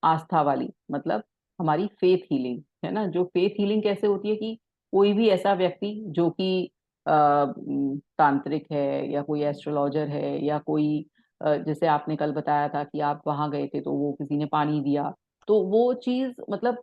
आस्था वाली, मतलब हमारी फेथ हीलिंग, है ना। जो फेथ हीलिंग कैसे होती है कि कोई भी ऐसा व्यक्ति जो कि तांत्रिक है या कोई एस्ट्रोलॉजर है या कोई जैसे आपने कल बताया था कि आप वहां गए थे तो वो किसी ने पानी दिया, तो वो चीज मतलब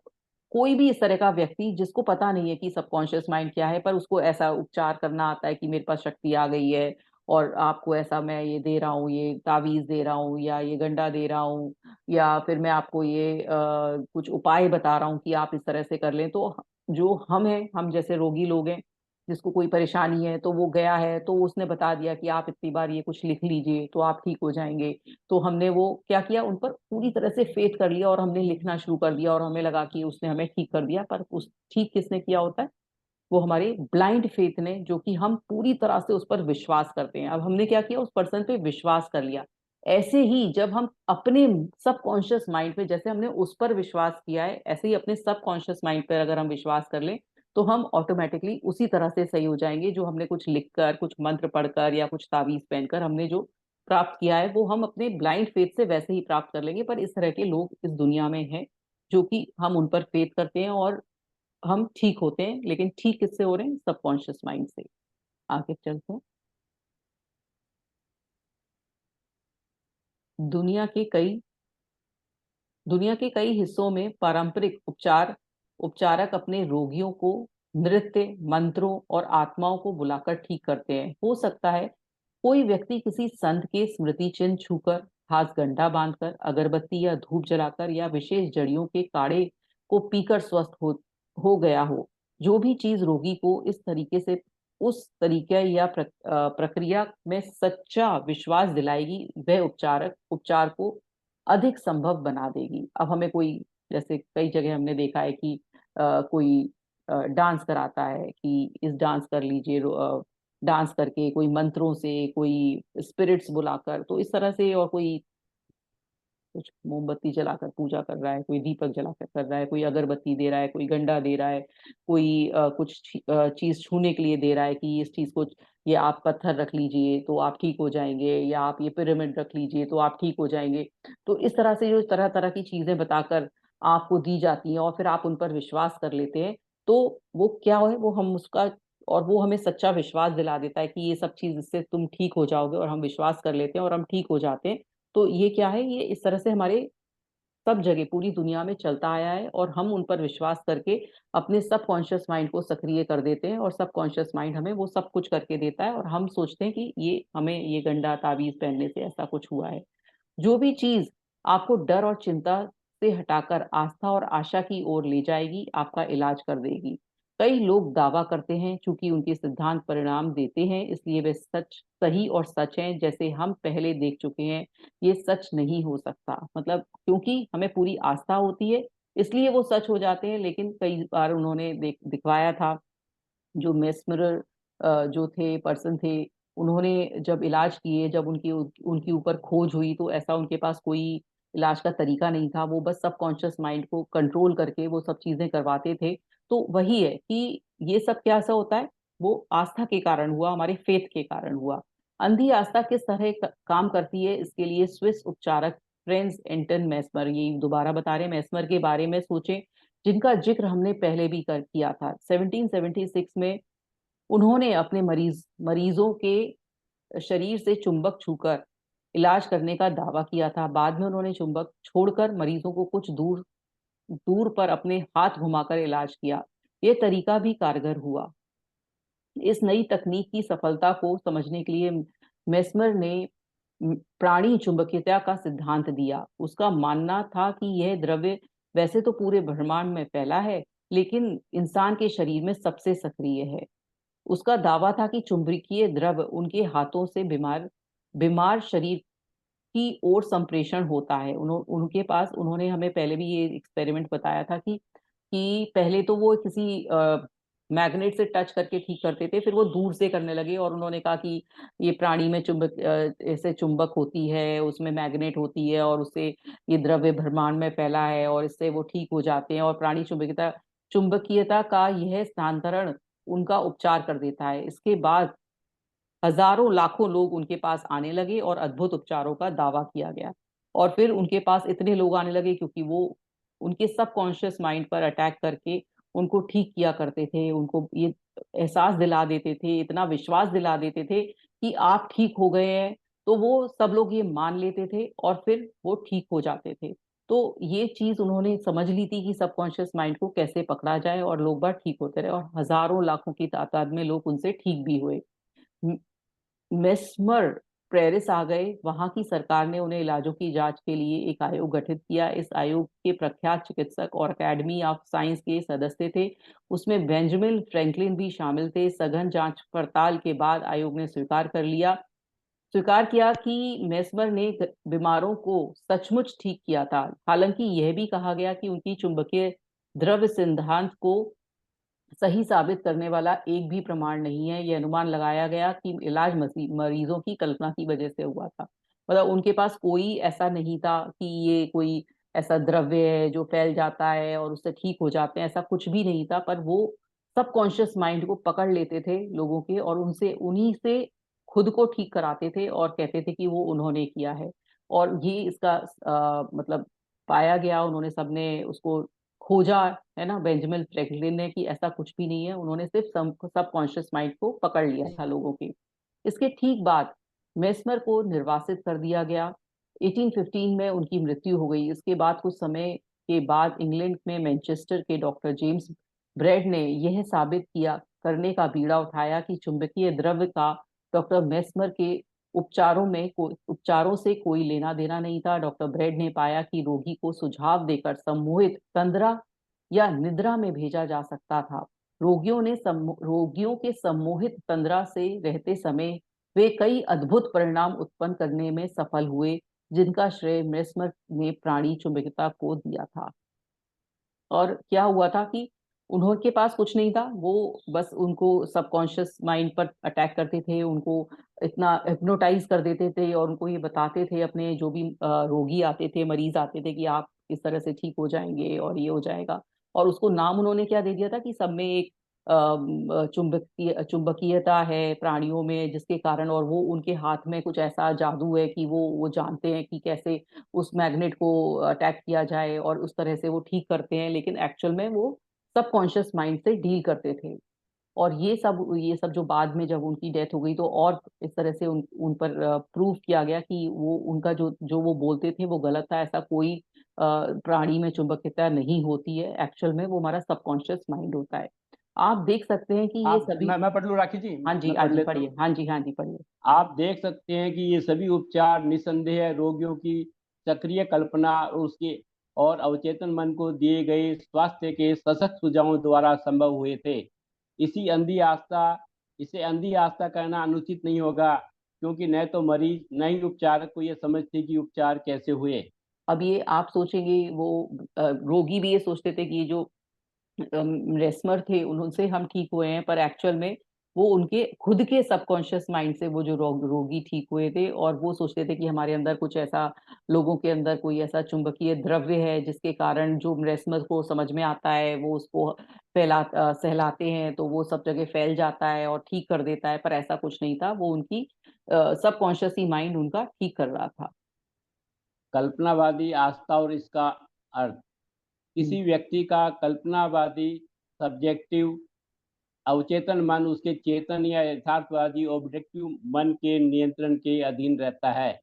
कोई भी इस तरह का व्यक्ति जिसको पता नहीं है कि सबकॉन्शियस माइंड क्या है, पर उसको ऐसा उपचार करना आता है कि मेरे पास शक्ति आ गई है और आपको ऐसा मैं ये दे रहा हूँ, ये तावीज दे रहा हूँ या ये गंडा दे रहा हूँ, या फिर मैं आपको ये कुछ उपाय बता रहा हूँ कि आप इस तरह से कर लें। तो जो हम जैसे रोगी लोग हैं जिसको कोई परेशानी है तो वो गया है तो उसने बता दिया कि आप इतनी बार ये कुछ लिख लीजिए तो आप ठीक हो जाएंगे। तो हमने वो क्या किया, उन पर पूरी तरह से फेथ कर लिया और हमने लिखना शुरू कर दिया और हमें लगा कि उसने हमें ठीक कर दिया। पर उस ठीक किसने किया होता है? वो हमारे ब्लाइंड फेथ ने, जो कि हम पूरी तरह से उस पर विश्वास करते हैं। अब हमने क्या किया, उस पर्सन पे विश्वास कर लिया। ऐसे ही जब हम अपने सबकॉन्शियस माइंड पे, जैसे हमने उस पर विश्वास किया है, ऐसे ही अपने सबकॉन्शियस माइंड पर अगर हम विश्वास कर लें तो हम ऑटोमेटिकली उसी तरह से सही हो जाएंगे। जो हमने कुछ लिखकर, कुछ मंत्र पढ़कर या कुछ ताबीज पहनकर हमने जो प्राप्त किया है वो हम अपने ब्लाइंड फेथ से वैसे ही प्राप्त कर लेंगे। पर इस तरह के लोग इस दुनिया में हैं जो कि हम उन पर फेथ करते हैं और हम ठीक होते हैं। लेकिन ठीक किससे हो रहे हैं? सबकॉन्शियस माइंड से। आगे चलते हैं। दुनिया के कई दुनिया के कई हिस्सों में पारंपरिक उपचारक अपने रोगियों को नृत्य, मंत्रों और आत्माओं को बुलाकर ठीक करते हैं। हो सकता है कोई व्यक्ति किसी संत के स्मृति चिन्ह छूकर, खास गंढा बांधकर, अगरबत्ती या धूप जलाकर या विशेष जड़ियों के काढ़े को पीकर स्वस्थ हो गया हो। जो भी चीज रोगी को इस तरीके से, उस तरीके या प्रक्रिया में सच्चा विश्वास दिलाएगी, वह उपचार को अधिक संभव बना देगी। अब हमें कोई, जैसे कई जगह हमने देखा है कि कोई डांस कराता है कि इस डांस कर लीजिए, डांस करके कोई मंत्रों से, कोई स्पिरिट्स बुलाकर, तो इस तरह से। और कोई कुछ मोमबत्ती जलाकर पूजा कर रहा है, कोई दीपक जलाकर कर रहा है, कोई अगरबत्ती दे रहा है, कोई गंडा दे रहा है, कोई कुछ चीज छूने के लिए दे रहा है कि इस चीज को, ये आप पत्थर रख लीजिए तो आप ठीक हो जाएंगे, या आप ये पिरामिड रख लीजिए तो आप ठीक हो जाएंगे। तो इस तरह से जो तरह तरह की चीजें बताकर आपको दी जाती हैं और फिर आप उन पर विश्वास कर लेते हैं, तो वो क्या है, वो हम उसका, और वो हमें सच्चा विश्वास दिला देता है कि ये सब चीज, इससे तुम ठीक हो जाओगे, और हम विश्वास कर लेते हैं और हम ठीक हो जाते हैं। तो ये क्या है, ये इस तरह से हमारे सब जगह पूरी दुनिया में चलता आया है और हम उन पर विश्वास करके अपने सबकॉन्शियस माइंड को सक्रिय कर देते हैं और सबकॉन्शियस माइंड हमें वो सब कुछ करके देता है और हम सोचते हैं कि ये हमें ये गंडा ताबीज पहनने से ऐसा कुछ हुआ है। जो भी चीज आपको डर और चिंता से हटाकर आस्था और आशा की ओर ले जाएगी, आपका इलाज कर देगी। कई लोग दावा करते हैं चूंकि उनके सिद्धांत परिणाम देते हैं इसलिए वे सही और सच हैं, जैसे हम पहले देख चुके हैं ये सच नहीं हो सकता। मतलब क्योंकि हमें पूरी आस्था होती है इसलिए वो सच हो जाते हैं। लेकिन कई बार उन्होंने दिखवाया था, जो मेस्मरर जो थे पर्सन थे, उन्होंने जब इलाज किए, जब उनकी उनकी ऊपर खोज हुई, तो ऐसा उनके पास कोई इलाज का तरीका नहीं था। वो बस सबकॉन्शियस माइंड को कंट्रोल करके वो सब चीजें करवाते थे। तो वही है कि ये सब क्या ऐसा होता है, वो आस्था के कारण हुआ, हमारे फेथ के कारण हुआ। अंधी आस्था किस तरह काम करती है, इसके लिए स्विस उपचारक फ्रेंस एंटन मेस्मर, ये दोबारा बता रहे हैं, मेस्मर के बारे में सोचें, जिनका जिक्र हमने पहले भी किया था। 1776 में उन्होंने अपने मरीजों के शरीर से चुंबक छूकर इलाज करने का दावा किया था। बाद में उन्होंने चुंबक छोड़कर मरीजों को कुछ दूर दूर पर अपने हाथ घुमाकर इलाज किया। यह तरीका भी कारगर हुआ। इस नई तकनीक की सफलता को समझने के लिए मेस्मर ने प्राणी चुंबकीयता का सिद्धांत दिया। उसका मानना था कि यह द्रव्य वैसे तो पूरे ब्रह्मांड में फैला है, लेकिन इंसान के शरीर में सबसे सक्रिय है। उसका दावा था कि चुंबकीय द्रव उनके हाथों से बीमार शरीर की ओर संप्रेषण होता है। उनके पास, उन्होंने हमें पहले भी ये एक्सपेरिमेंट बताया था कि पहले तो वो किसी मैग्नेट से टच करके ठीक करते थे, फिर वो दूर से करने लगे और उन्होंने कहा कि ये प्राणी में ऐसे चुंबक होती है, उसमें मैग्नेट होती है और उससे ये द्रव्य ब्रह्मांड में फैला है और इससे वो ठीक हो जाते हैं और प्राणी चुंबकीयता चुंबकीयता का यह स्थानांतरण उनका उपचार कर देता है। इसके बाद हजारों लाखों लोग उनके पास आने लगे और अद्भुत उपचारों का दावा किया गया। और फिर उनके पास इतने लोग आने लगे क्योंकि वो उनके सबकॉन्शियस माइंड पर अटैक करके उनको ठीक किया करते थे, उनको ये एहसास दिला देते थे, इतना विश्वास दिला देते थे कि आप ठीक हो गए हैं। तो वो सब लोग ये मान लेते थे और फिर वो ठीक हो जाते थे। तो ये चीज उन्होंने समझ ली थी कि सबकॉन्शियस माइंड को कैसे पकड़ा जाए और लोग बार ठीक होते रहे और हजारों लाखों की तादाद में लोग उनसे ठीक भी हुए। मेस्मर पेरिस आ गए। वहां की सरकार ने उन्हें इलाजों की जांच के लिए एक आयोग गठित किया। इस आयोग के प्रख्यात चिकित्सक और अकेडमी ऑफ साइंस के सदस्य थे। उसमें बेंजामिन फ्रैंकलिन भी शामिल थे। सघन जांच पड़ताल के बाद आयोग ने स्वीकार किया कि मेस्मर ने बीमारों को सचमुच ठीक किया था। हालांकि यह भी कहा गया कि उनकी चुंबकीय द्रव्य सिद्धांत को सही साबित करने वाला एक भी प्रमाण नहीं है। यह अनुमान लगाया गया कि इलाज मरीजों की कल्पना की वजह से हुआ था। मतलब उनके पास कोई ऐसा नहीं था कि ये कोई ऐसा द्रव्य है जो फैल जाता है और उससे ठीक हो जाते हैं, ऐसा कुछ भी नहीं था। पर वो सबकॉन्शियस माइंड को पकड़ लेते थे लोगों के और उनसे उन्हीं से खुद को ठीक कराते थे और कहते थे कि वो उन्होंने किया है। और ये इसका मतलब पाया गया, उन्होंने सबने उसको खोजा, है ना, बेंजामिन फ्रैंकलिन ने, कि ऐसा कुछ भी नहीं है। उन्होंने सिर्फ सबकॉन्शियस माइंड को पकड़ लिया था लोगों के। इसके ठीक बाद मेस्मर को निर्वासित कर दिया गया। 1815 में उनकी मृत्यु हो गई। इसके बाद कुछ समय के बाद इंग्लैंड में मैनचेस्टर के डॉक्टर जेम्स ब्रेड ने यह साबित किया करने का बीड़ा उठाया कि चुंबकीय द्रव्य का डॉक्टर मेस्मर के उपचारों से कोई लेना देना नहीं था। डॉक्टर ब्रेड ने पाया कि रोगी को सुझाव देकर सम्मोहित तंद्रा या निद्रा में भेजा जा सकता था। रोगियों के सम्मोहित तंद्रा से रहते समय वे कई अद्भुत परिणाम उत्पन्न करने में सफल हुए, जिनका श्रेय मेस्मर ने प्राणी चुंबकता को दिया था। और क्या हुआ था कि उन्होंने पास कुछ नहीं था, वो बस उनको सबकॉन्शियस माइंड पर अटैक करते थे, उनको इतना हिप्नोटाइज कर देते थे और उनको ये बताते थे, अपने जो भी रोगी आते थे, मरीज आते थे, कि आप इस तरह से ठीक हो जाएंगे और ये हो जाएगा। और उसको नाम उन्होंने क्या दे दिया था कि सब में एक चुंबकीयता है प्राणियों में, जिसके कारण, और वो उनके हाथ में कुछ ऐसा जादू है कि वो जानते हैं कि कैसे उस मैग्नेट को अटैक किया जाए और उस तरह से वो ठीक करते हैं। लेकिन एक्चुअल में वो सबकॉन्शियस माइंड से डील करते थे। और ये सब जो बाद में जब उनकी डेथ हो गई तो और इस तरह से उन पर प्रूव किया गया कि वो उनका जो जो वो बोलते थे वो गलत था। ऐसा कोई प्राणी में चुंबकीयता नहीं होती है, एक्चुअल में वो हमारा सबकॉन्शियस माइंड होता है। आप देख सकते हैं कि ये आप सभी। मैं पढ़ लूँ राखी जी, हाँ जी, मैं हाँ पढ़ जी, लेता पढ़िए। हूँ। हाँ जी, हाँ जी, पढ़िए। आप देख सकते हैं कि ये सभी उपचार निसंदेह रोगियों की सक्रिय कल्पना और उसके और अवचेतन मन को दिए गए स्वास्थ्य के सशक्त सुझावों द्वारा संभव हुए थे। इसी अंधी आस्था इसे अंधी आस्था कहना अनुचित नहीं होगा, क्योंकि न तो मरीज न ही उपचारक को यह समझते कि उपचार कैसे हुए। अब ये आप सोचेंगे, वो रोगी भी ये सोचते थे कि ये जो रेस्मर थे उनसे हम ठीक हुए हैं, पर एक्चुअल में वो उनके खुद के सबकॉन्शियस माइंड से वो जो रोगी ठीक हुए थे। और वो सोचते थे कि हमारे अंदर कुछ ऐसा, लोगों के अंदर कोई ऐसा चुंबकीय द्रव्य है जिसके कारण जो रेस्मर को समझ में आता है वो उसको सहलाते हैं तो वो सब जगह फैल जाता है और ठीक कर देता है। पर ऐसा कुछ नहीं था, वो उनकी सबकॉन्शियस ही माइंड उनका ठीक कर रहा था। कल्पनावादी आस्था और इसका अर्थ। किसी व्यक्ति का कल्पनावादी सब्जेक्टिव अवचेतन मन उसके चेतन या यथार्थवादी ऑब्जेक्टिव मन के नियंत्रण के अधीन रहता है।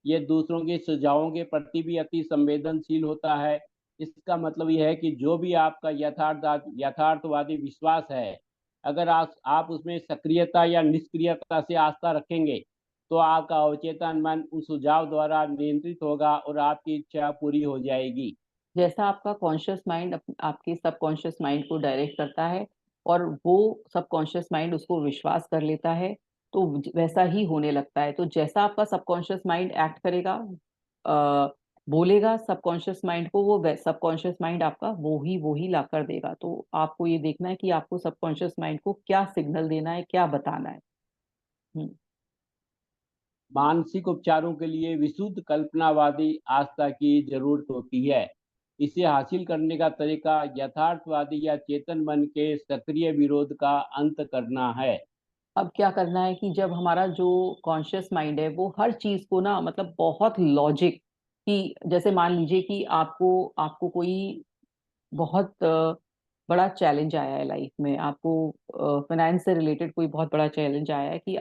यह दूसरों के सुझावों के प्रति भी अति संवेदनशील होता है। इसका मतलब यह है कि जो भी आपका यथार्थवादी विश्वास है, अगर आप उसमें सक्रियता या निष्क्रियता से आस्था रखेंगे, तो आपका अवचेतन मन उस सुझाव द्वारा नियंत्रित होगा और आपकी इच्छा पूरी हो जाएगी। जैसा आपका कॉन्शियस माइंड आपके सबकॉन्शियस माइंड को डायरेक्ट करता है, और वो सबकॉन्शियस माइंड उसको विश्वास कर लेता है, तो वैसा ही होने लगता है। तो जैसा आपका सबकॉन्शियस माइंड एक्ट करेगा, बोलेगा सबकॉन्शियस माइंड को, वो सबकॉन्शियस माइंड आपका वो ही ला कर देगा। तो आपको ये देखना है कि आपको सबकॉन्शियस माइंड को क्या सिग्नल देना है, क्या बताना है। मानसिक उपचारों के लिए विशुद्ध कल्पनावादी आस्था की जरूरत होती है। इसे हासिल करने का तरीका यथार्थवादी या चेतन मन के सक्रिय विरोध का अंत करना है। अब क्या करना है कि जब हमारा जो कॉन्शियस माइंड है वो हर चीज को ना, मतलब बहुत लॉजिक, कि जैसे मान लीजिए कि आपको आपको कोई बहुत बड़ा चैलेंज आया है लाइफ में, आपको फाइनेंस से रिलेटेड कोई बहुत बड़ा चैलेंज आया है कि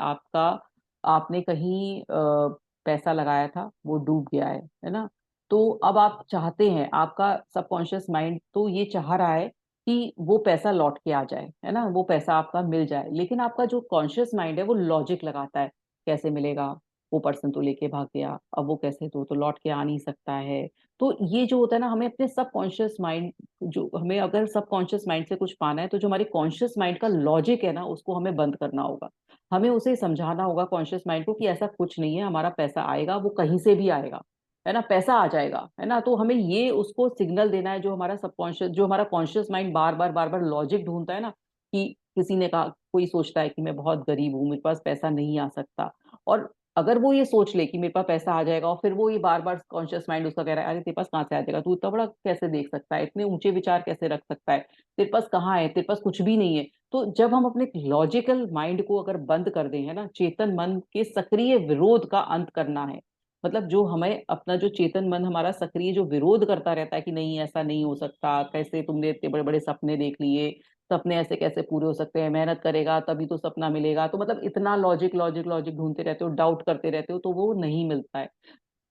आपने कहीं पैसा लगाया था, वो डूब गया है ना। तो अब आप चाहते हैं, आपका सबकॉन्शियस माइंड तो ये चाह रहा है कि वो पैसा लौट के आ जाए, है ना, वो पैसा आपका मिल जाए। लेकिन आपका जो कॉन्शियस माइंड है वो लॉजिक लगाता है, कैसे मिलेगा, वो पर्सन तो लेके भाग गया, अब वो कैसे, तो लौट के आ नहीं सकता है। तो ये जो होता है ना, हमें अपने सबकॉन्शियस माइंड, जो हमें अगर सबकॉन्शियस माइंड से कुछ पाना है, तो जो हमारे कॉन्शियस माइंड का लॉजिक है ना, उसको हमें बंद करना होगा। हमें उसे समझाना होगा कॉन्शियस माइंड को कि ऐसा कुछ नहीं है, हमारा पैसा आएगा, वो कहीं से भी आएगा, है ना, पैसा आ जाएगा, है ना। तो हमें ये उसको सिग्नल देना है, जो हमारा सबकॉन्शियस, जो हमारा कॉन्शियस माइंड बार बार लॉजिक ढूंढता है ना, कि किसी ने कहा, कोई सोचता है कि मैं बहुत गरीब हूँ, मेरे पास पैसा नहीं आ सकता, और अगर वो ये सोच ले कि मेरे पास पैसा आ जाएगा, और फिर वो ये बार बार कॉन्शियस माइंड उसका कह रहा है, अरे तेरे पास कहाँ से आ जाएगा, तू इतना बड़ा कैसे देख सकता है, इतने ऊंचे विचार कैसे रख सकता है, तेरे पास कहाँ है, तेरे पास कुछ भी नहीं है। तो जब हम अपने लॉजिकल माइंड को अगर बंद कर दें, है ना, चेतन मन के सक्रिय विरोध का अंत करना है। मतलब जो हमें अपना जो चेतन मन हमारा सक्रिय जो विरोध करता रहता है कि नहीं ऐसा नहीं हो सकता, कैसे तुमने इतने बड़े बड़े सपने देख लिए, सपने ऐसे कैसे पूरे हो सकते हैं, मेहनत करेगा तभी तो सपना मिलेगा, तो मतलब इतना लॉजिक लॉजिक लॉजिक ढूंढते रहते हो, डाउट करते रहते हो, तो वो नहीं मिलता है।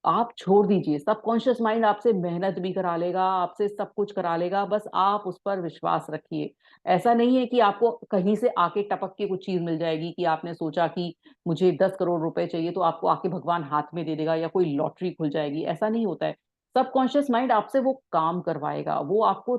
आप छोड़ दीजिए, सबकॉन्शियस माइंड आपसे मेहनत भी करा लेगा, आपसे सब कुछ करा लेगा, बस आप उस पर विश्वास रखिए। ऐसा नहीं है कि आपको कहीं से आके टपक के कुछ चीज मिल जाएगी, कि आपने सोचा कि मुझे 10 करोड़ रुपए चाहिए, तो आपको आके भगवान हाथ में दे देगा, या कोई लॉटरी खुल जाएगी, ऐसा नहीं होता है। सबकॉन्शियस माइंड आपसे वो काम करवाएगा, वो आपको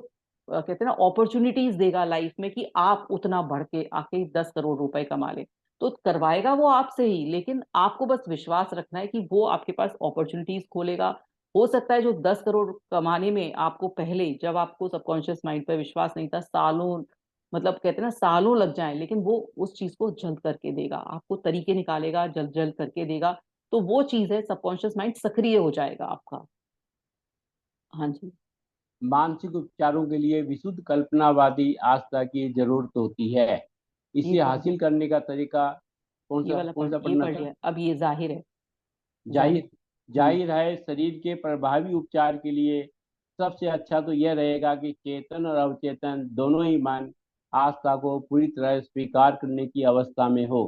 कहते हैं ना अपॉर्चुनिटीज देगा लाइफ में, कि आप उतना बढ़ के आके 10 करोड़ रुपए कमा ले। तो करवाएगा वो आपसे ही, लेकिन आपको बस विश्वास रखना है कि वो आपके पास अपॉर्चुनिटीज खोलेगा। हो सकता है जो 10 करोड़ कमाने में आपको पहले, जब आपको सबकॉन्शियस माइंड पर विश्वास नहीं था, सालों, मतलब कहते हैं ना सालों लग जाए, लेकिन वो उस चीज को जल्द करके देगा, आपको तरीके निकालेगा, जल्द जल्द करके देगा। तो वो चीज है, सबकॉन्शियस माइंड सक्रिय हो जाएगा आपका। हाँ जी। मानसिक उपचारों के लिए विशुद्ध कल्पनावादी आस्था की जरूरत होती है। ये इसे पढ़ हासिल करने का तरीका ये वाला कौन सा ये पढ़ना पढ़ था? लिया, अब ये जाहिर है। जाहिर। जाहिर जाहिर है, शरीर के प्रभावी उपचार के लिए सबसे अच्छा तो यह रहेगा कि चेतन और अवचेतन दोनों ही मन आस्था को पूरी तरह स्वीकार करने की अवस्था में हो।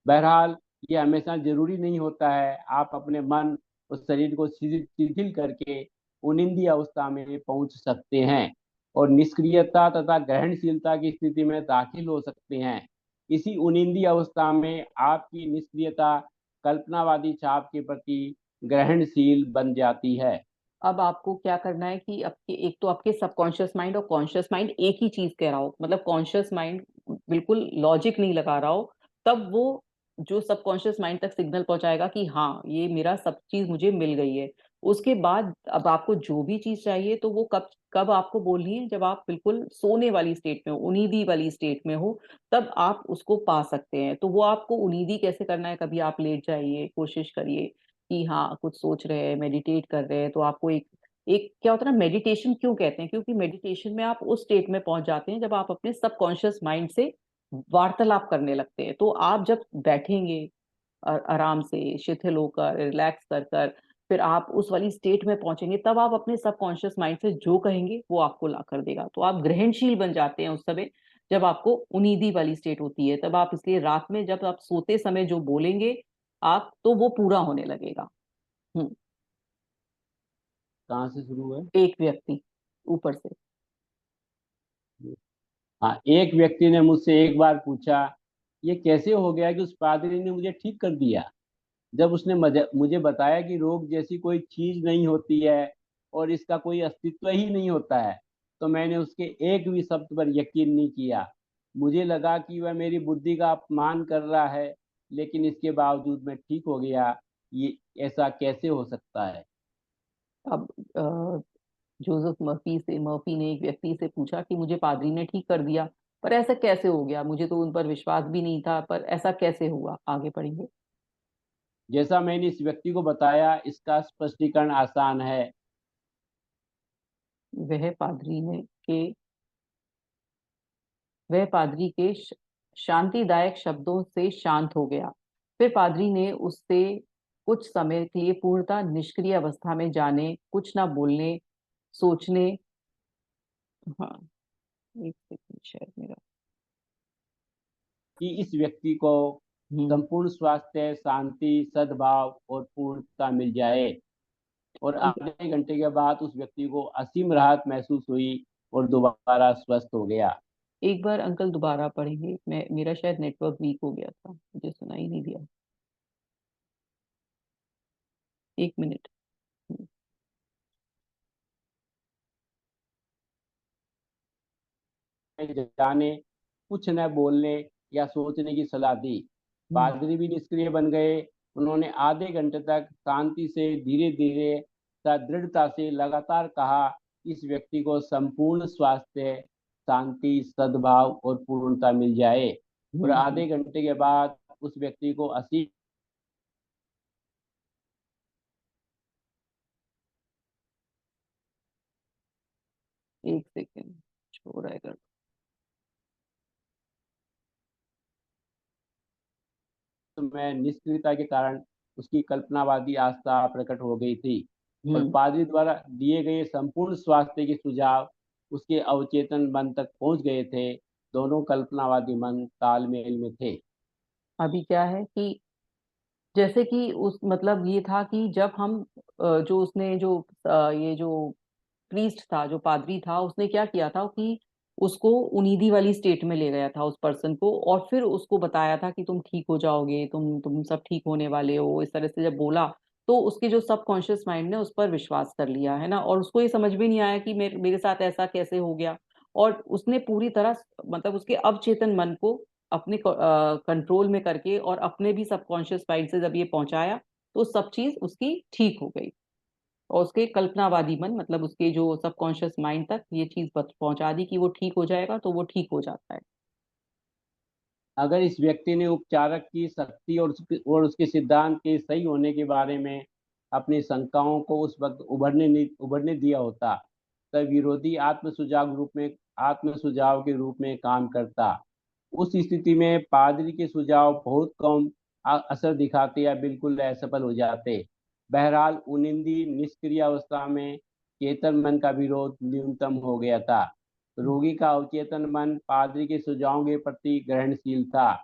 बहरहाल, ये हमेशा जरूरी नहीं होता है। आप अपने मन उस शरीर को शिथिल करके उनिंदी अवस्था में पहुंच सकते हैं और निष्क्रियता तथा ग्रहणशीलता की स्थिति में दाखिल हो सकते हैं। इसी उनिंदी अवस्था में आपकी निष्क्रियता कल्पनावादी छाप के प्रति ग्रहणशील बन जाती है। अब आपको क्या करना है कि आपके, एक तो आपके सबकॉन्शियस माइंड और कॉन्शियस माइंड एक ही चीज कह रहा हो, मतलब कॉन्शियस माइंड बिल्कुल लॉजिक नहीं लगा रहा हो, तब वो जो सबकॉन्शियस माइंड तक सिग्नल पहुंचाएगा कि हाँ ये मेरा सब चीज मुझे मिल गई है। उसके बाद अब आपको जो भी चीज चाहिए, तो वो कब कब आपको बोलनी है, जब आप बिल्कुल सोने वाली स्टेट में हो, उनीदी वाली स्टेट में हो, तब आप उसको पा सकते हैं। तो वो आपको उनीदी कैसे करना है, कभी आप लेट जाइए, कोशिश करिए कि हाँ कुछ सोच रहे हैं, मेडिटेट कर रहे हैं, तो आपको एक एक क्या होता है ना, मेडिटेशन क्यों कहते हैं, क्योंकि मेडिटेशन में आप उस स्टेट में पहुंच जाते हैं जब आप अपने सबकॉन्शियस माइंड से वार्तालाप करने लगते हैं। तो आप जब बैठेंगे आराम से, शिथिल होकर, रिलैक्स कर कर, फिर आप उस वाली स्टेट में पहुंचेंगे, तब आप अपने सबकॉन्शियस माइंड से जो कहेंगे वो आपको ला कर देगा। तो आप ग्रहणशील बन जाते हैं उस समय, जब आपको उनीदी वाली स्टेट होती है, तब आप इसलिए रात में जब आप सोते समय जो बोलेंगे आप, तो वो पूरा होने लगेगा। हम्म। कहाँ से शुरू है? एक व्यक्ति ऊपर से। हाँ, एक व्यक्ति ने मुझसे एक बार पूछा, ये कैसे हो गया कि उस पादरी ने मुझे ठीक कर दिया? जब उसने मुझे बताया कि रोग जैसी कोई चीज नहीं होती है और इसका कोई अस्तित्व ही नहीं होता है, तो मैंने उसके एक भी शब्द पर यकीन नहीं किया। मुझे लगा कि वह मेरी बुद्धि का अपमान कर रहा है, लेकिन इसके बावजूद मैं ठीक हो गया। ये ऐसा कैसे हो सकता है? अब जोसेफ मर्फी ने एक व्यक्ति से पूछा कि मुझे पादरी ने ठीक कर दिया, पर ऐसा कैसे हो गया? मुझे तो उन पर विश्वास भी नहीं था, पर ऐसा कैसे हुआ? आगे पढ़ेंगे। जैसा मैंने इस व्यक्ति को बताया, इसका स्पष्टीकरण आसान है। वह पादरी ने के वह पादरी के शांतिदायक शब्दों से शांत हो गया। फिर पादरी ने उससे कुछ समय के लिए पूर्णतः निष्क्रिय अवस्था में जाने, कुछ ना बोलने, सोचने। हाँ, एक सेकंड शायद मेरा। कि इस व्यक्ति को संपूर्ण स्वास्थ्य, शांति, सद्भाव और पूर्णता मिल जाए। और आधे घंटे के बाद उस व्यक्ति को असीम राहत महसूस हुई और दोबारा स्वस्थ हो गया। एक बार अंकल दोबारा पढ़ेंगे? मेरा शायद नेटवर्क वीक हो गया था, मुझे सुनाई नहीं दिया। एक मिनट। जाने, कुछ न बोलने या सोचने की सलाह दी। पादरी भी निष्क्रिय बन गए। उन्होंने आधे घंटे तक शांति से, धीरे धीरे, दृढ़ता से लगातार कहा, इस व्यक्ति को संपूर्ण स्वास्थ्य, शांति, सद्भाव और पूर्णता मिल जाए। और आधे घंटे के बाद उस व्यक्ति को असीम एक सेकंड, छोड़ आएगा। में निष्क्रियता के कारण उसकी कल्पनावादी आस्था प्रकट हो गई थी। और पादरी द्वारा दिए गए संपूर्ण स्वास्थ्य के सुझाव उसके अवचेतन मन तक पहुंच गए थे। दोनों कल्पनावादी मन तालमेल में थे। अभी क्या है कि जैसे कि उस मतलब ये था कि जब हम जो उसने जो ये जो प्रीस्ट था, जो पादरी था, उसने क्या किया था कि उसको उनीदी वाली स्टेट में ले गया था उस पर्सन को, और फिर उसको बताया था कि तुम ठीक हो जाओगे, तुम सब ठीक होने वाले हो। इस तरह से जब बोला तो उसके जो सबकॉन्शियस माइंड ने उस पर विश्वास कर लिया, है ना। और उसको ये समझ में नहीं आया कि मेरे साथ ऐसा कैसे हो गया। और उसने पूरी तरह मतलब उसके अवचेतन मन को अपने कंट्रोल में करके और अपने भी सबकॉन्शियस माइंड से जब ये पहुंचाया, तो सब चीज उसकी ठीक हो गई। और उसके कल्पनावादी मन मतलब उसके जो सबकॉन्शियस माइंड तक ये चीज पहुंचा दी कि वो ठीक हो जाएगा, तो वो ठीक हो जाता है। अगर इस व्यक्ति ने उपचारक की शक्ति और उसके सिद्धांत के सही होने के बारे में अपनी शंकाओं को उस वक्त उभरने दिया होता, तब विरोधी आत्म सुझाव के रूप में काम करता। उस स्थिति में पादरी के सुझाव बहुत कम असर दिखाते या बिल्कुल असफल हो जाते। बहरहाल उनिंदी निष्क्रिय अवस्था में चेतन मन का विरोध न्यूनतम हो गया था। रोगी का अवचेतन मन पादरी के सुझावों के प्रति ग्रहणशील था।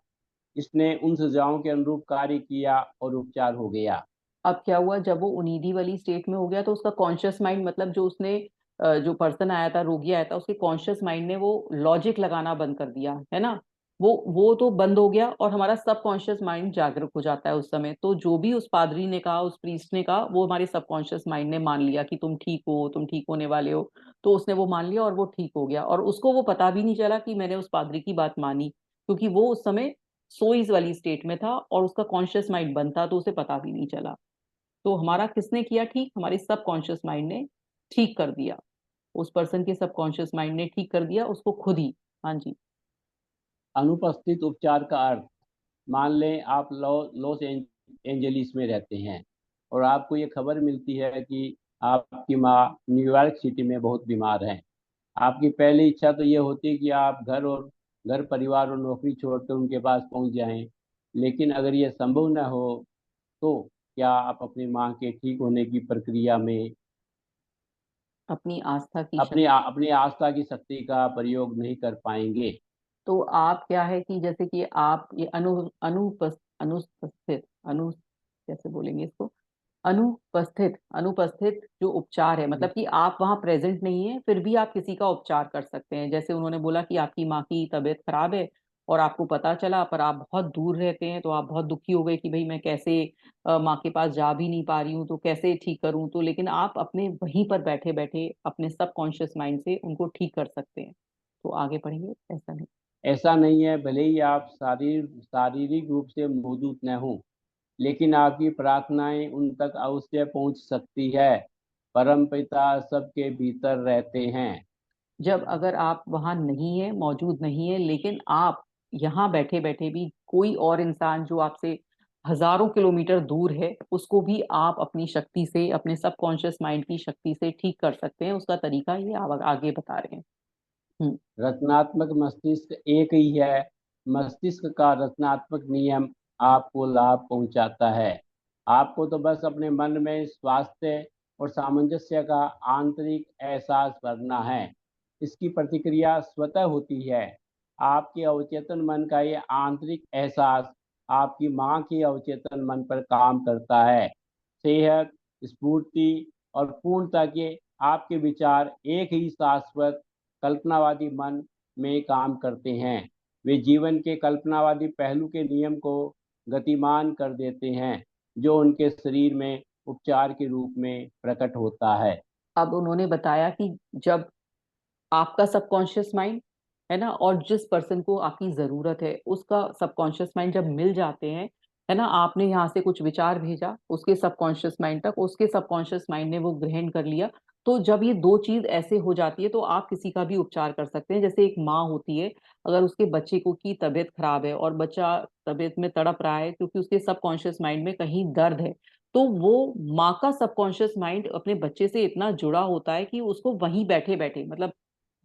इसने उन सुझावों के अनुरूप कार्य किया और उपचार हो गया। अब क्या हुआ, जब वो उनीदी वाली स्टेट में हो गया तो उसका कॉन्शियस माइंड मतलब जो उसने जो पर्सन आया था, रोगी आया था, उसके कॉन्शियस माइंड ने वो लॉजिक लगाना बंद कर दिया, है ना। वो तो बंद हो गया और हमारा सबकॉन्शियस माइंड जागरूक हो जाता है उस समय। तो जो भी उस पादरी ने कहा, उस प्रीस्ट ने कहा, वो हमारे सबकॉन्शियस माइंड ने मान लिया कि तुम ठीक हो, तुम ठीक होने वाले हो। तो उसने वो मान लिया और वो ठीक हो गया, और उसको वो पता भी नहीं चला कि मैंने उस पादरी की बात मानी, क्योंकि वो उस समय सोइज वाली स्टेट में था और उसका कॉन्शियस माइंड बंद था, तो उसे पता भी नहीं चला। तो हमारा किसने किया ठीक? हमारे सबकॉन्शियस माइंड ने ठीक कर दिया। उस पर्सन के सबकॉन्शियस माइंड ने ठीक कर दिया उसको खुद ही। हाँ जी। अनुपस्थित उपचार का अर्थ, मान लें आप लॉस एंजलिस में रहते हैं और आपको ये खबर मिलती है कि आपकी माँ न्यूयॉर्क सिटी में बहुत बीमार हैं। आपकी पहली इच्छा तो ये होती है कि आप घर परिवार और नौकरी छोड़कर उनके पास पहुंच जाएं। लेकिन अगर ये संभव न हो, तो क्या आप अपनी माँ के ठीक होने की प्रक्रिया में अपनी आस्था की शक्ति। अपनी आस्था की शक्ति का प्रयोग नहीं कर पाएंगे? तो आप क्या है कि जैसे कि आप ये अनुपस्थित अनु कैसे बोलेंगे इसको, अनुपस्थित जो उपचार है, मतलब कि आप वहां प्रेजेंट नहीं है, फिर भी आप किसी का उपचार कर सकते हैं। जैसे उन्होंने बोला कि आपकी माँ की तबीयत खराब है और आपको पता चला, पर आप बहुत दूर रहते हैं, तो आप बहुत दुखी हो गए कि भाई मैं कैसे माँ के पास जा भी नहीं पा रही हूँ, तो कैसे ठीक करूँ। तो लेकिन आप अपने वहीं पर बैठे बैठे अपने सबकॉन्शियस माइंड से उनको ठीक कर सकते हैं। तो आगे पढ़ेंगे, ऐसा नहीं। ऐसा नहीं है, भले ही आप शारीरिक रूप से मौजूद न हों, लेकिन आपकी प्रार्थनाएं उन तक अवश्य पहुंच सकती है। परमपिता सबके भीतर रहते हैं। जब अगर आप वहां नहीं है, मौजूद नहीं है, लेकिन आप यहाँ बैठे बैठे भी कोई और इंसान जो आपसे हजारों किलोमीटर दूर है उसको भी आप अपनी शक्ति से, अपने सबकॉन्शियस माइंड की शक्ति से ठीक कर सकते हैं। उसका तरीका ये आप आगे बता रहे हैं। रचनात्मक मस्तिष्क एक ही है। मस्तिष्क का रचनात्मक नियम आपको लाभ पहुंचाता है। आपको तो बस अपने मन में स्वास्थ्य और सामंजस्य का आंतरिक एहसास करना है। इसकी प्रतिक्रिया स्वतः होती है। आपके अवचेतन मन का ये आंतरिक एहसास आपकी माँ के अवचेतन मन पर काम करता है। सेहत, स्फूर्ति और पूर्णता के आपके विचार एक ही शाश्वत कल्पनावादी मन में काम करते हैं। वे जीवन के कल्पनावादी पहलू के नियम को गतिमान कर देते हैं, जो उनके शरीर में उपचार के रूप में प्रकट होता है। अब उन्होंने बताया कि जब आपका सबकॉन्शियस माइंड है ना, और जिस पर्सन को आपकी जरूरत है उसका सबकॉन्शियस माइंड जब मिल जाते हैं, है ना, आपने यहाँ से कुछ विचार भेजा उसके सबकॉन्शियस माइंड तक, उसके सबकॉन्शियस माइंड ने वो ग्रहण कर लिया। तो जब ये दो चीज ऐसे हो जाती है तो आप किसी का भी उपचार कर सकते हैं। जैसे एक माँ होती है, अगर उसके बच्चे को की तबीयत खराब है और बच्चा तबीयत में तड़प रहा है क्योंकि उसके सबकॉन्शियस माइंड में कहीं दर्द है, तो वो माँ का सबकॉन्शियस माइंड अपने बच्चे से इतना जुड़ा होता है कि उसको वहीं बैठे बैठे, मतलब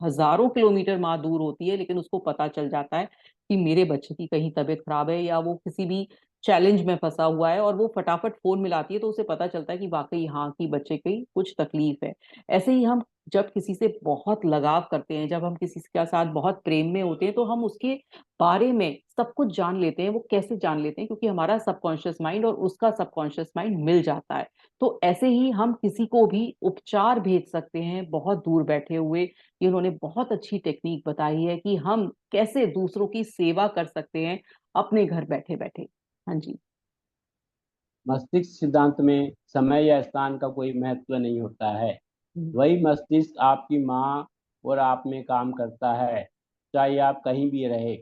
हजारों किलोमीटर माँ दूर होती है, लेकिन उसको पता चल जाता है कि मेरे बच्चे की कहीं तबीयत खराब है या वो किसी भी चैलेंज में फंसा हुआ है, और वो फटाफट फोन मिलाती है तो उसे पता चलता है कि वाकई हाँ की बच्चे की कुछ तकलीफ है। ऐसे ही हम जब किसी से बहुत लगाव करते हैं, जब हम किसी के साथ बहुत प्रेम में होते हैं, तो हम उसके बारे में सब कुछ जान लेते हैं। वो कैसे जान लेते हैं? क्योंकि हमारा सबकॉन्शियस माइंड और उसका सबकॉन्शियस माइंड मिल जाता है। तो ऐसे ही हम किसी को भी उपचार भेज सकते हैं बहुत दूर बैठे हुए। ये उन्होंने बहुत अच्छी टेक्निक बताई है कि हम कैसे दूसरों की सेवा कर सकते हैं अपने घर बैठे बैठे। हाँ जी। मस्तिष्क सिद्धांत में समय या स्थान का कोई महत्व नहीं होता है। हम्म। वही मस्तिष्क आपकी माँ और आप में काम करता है, चाहे आप कहीं भी रहे।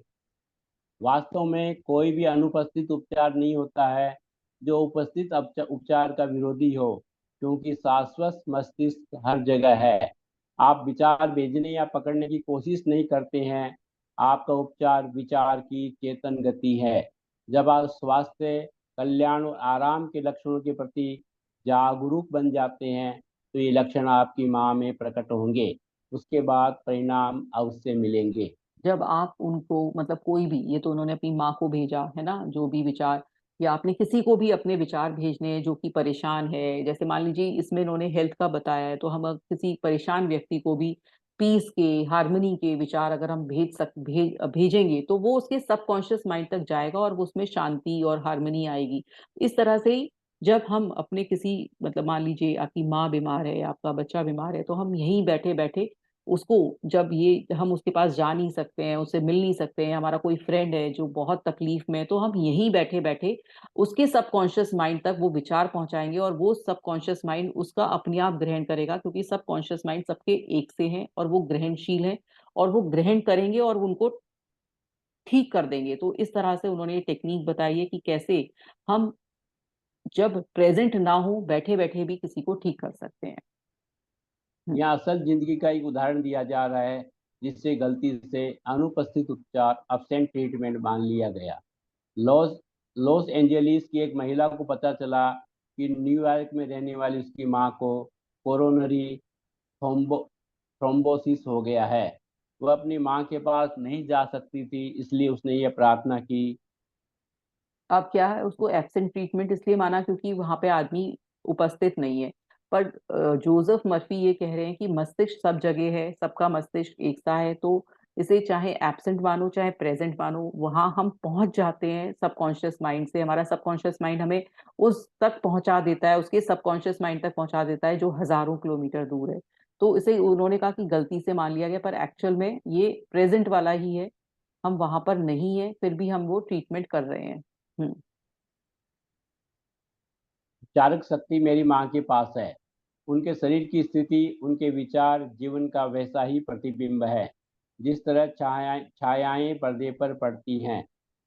वास्तव में कोई भी अनुपस्थित उपचार नहीं होता है जो उपस्थित उपचार का विरोधी हो, क्योंकि शाश्वत मस्तिष्क हर जगह है। आप विचार भेजने या पकड़ने की कोशिश नहीं करते हैं। आपका उपचार विचार की चेतन गति है। जब आप स्वास्थ्य, कल्याण और आराम के लक्षणों के प्रति जागरूक बन जाते हैं, तो ये लक्षण आपकी माँ में प्रकट होंगे। उसके बाद परिणाम अवश्य मिलेंगे। जब आप उनको, मतलब कोई भी, ये तो उन्होंने अपनी माँ को भेजा है ना जो भी विचार, या आपने किसी को भी अपने विचार भेजने हैं जो कि परेशान है, जैसे मान लीजिए इसमें इन्होंने हेल्थ का बताया है, तो हम अगर किसी परेशान व्यक्ति को भी पीस के, हार्मनी के विचार अगर हम भेजेंगे तो वो उसके सबकॉन्शियस माइंड तक जाएगा और वो उसमें शांति और हार्मनी आएगी। इस तरह से ही जब हम अपने किसी, मतलब मान लीजिए आपकी माँ बीमार है, आपका बच्चा बीमार है, तो हम यहीं बैठे बैठे उसको, जब ये हम उसके पास जा नहीं सकते हैं, उससे मिल नहीं सकते हैं, हमारा कोई फ्रेंड है जो बहुत तकलीफ में है, तो हम यहीं बैठे बैठे उसके सबकॉन्शियस माइंड तक वो विचार पहुंचाएंगे और वो सबकॉन्शियस माइंड उसका अपने आप ग्रहण करेगा, क्योंकि सबकॉन्शियस माइंड सबके एक से हैं और वो ग्रहणशील है, और वो ग्रहण करेंगे और उनको ठीक कर देंगे। तो इस तरह से उन्होंने ये टेक्निक बताई है कि कैसे हम जब प्रेजेंट ना हो बैठे बैठे भी किसी को ठीक कर सकते हैं। यहाँ असल जिंदगी का एक उदाहरण दिया जा रहा है, जिससे गलती से अनुपस्थित उपचार अब्सेंट ट्रीटमेंट मान लिया गया। लॉस लॉस एंजलिस की एक महिला को पता चला कि न्यूयॉर्क में रहने वाली उसकी मां को कोरोनरी थ्रोम्बोसिस हो गया है। वह अपनी मां के पास नहीं जा सकती थी, इसलिए उसने ये प्रार्थना की। अब क्या है, उसको एब्सेंट ट्रीटमेंट इसलिए माना क्योंकि वहां पे आदमी उपस्थित नहीं है। पर जोसेफ मर्फी ये कह रहे हैं कि मस्तिष्क सब जगह है, सबका मस्तिष्क एक सा है, तो इसे चाहे एब्सेंट मानो चाहे प्रेजेंट मानो, वहां हम पहुंच जाते हैं सबकॉन्शियस माइंड से। हमारा सबकॉन्शियस माइंड हमें उस तक पहुंचा देता है, उसके सबकॉन्शियस माइंड तक पहुंचा देता है जो हजारों किलोमीटर दूर है। तो इसे उन्होंने कहा कि गलती से मान लिया गया, पर एक्चुअल में ये प्रेजेंट वाला ही है, हम वहां पर नहीं है, फिर भी हम वो ट्रीटमेंट कर रहे हैं। हम्म। चारक शक्ति मेरी मां के पास है। उनके शरीर की स्थिति, उनके विचार जीवन का वैसा ही प्रतिबिंब है। जिस तरह छायाएं पर्दे पर पड़ती हैं।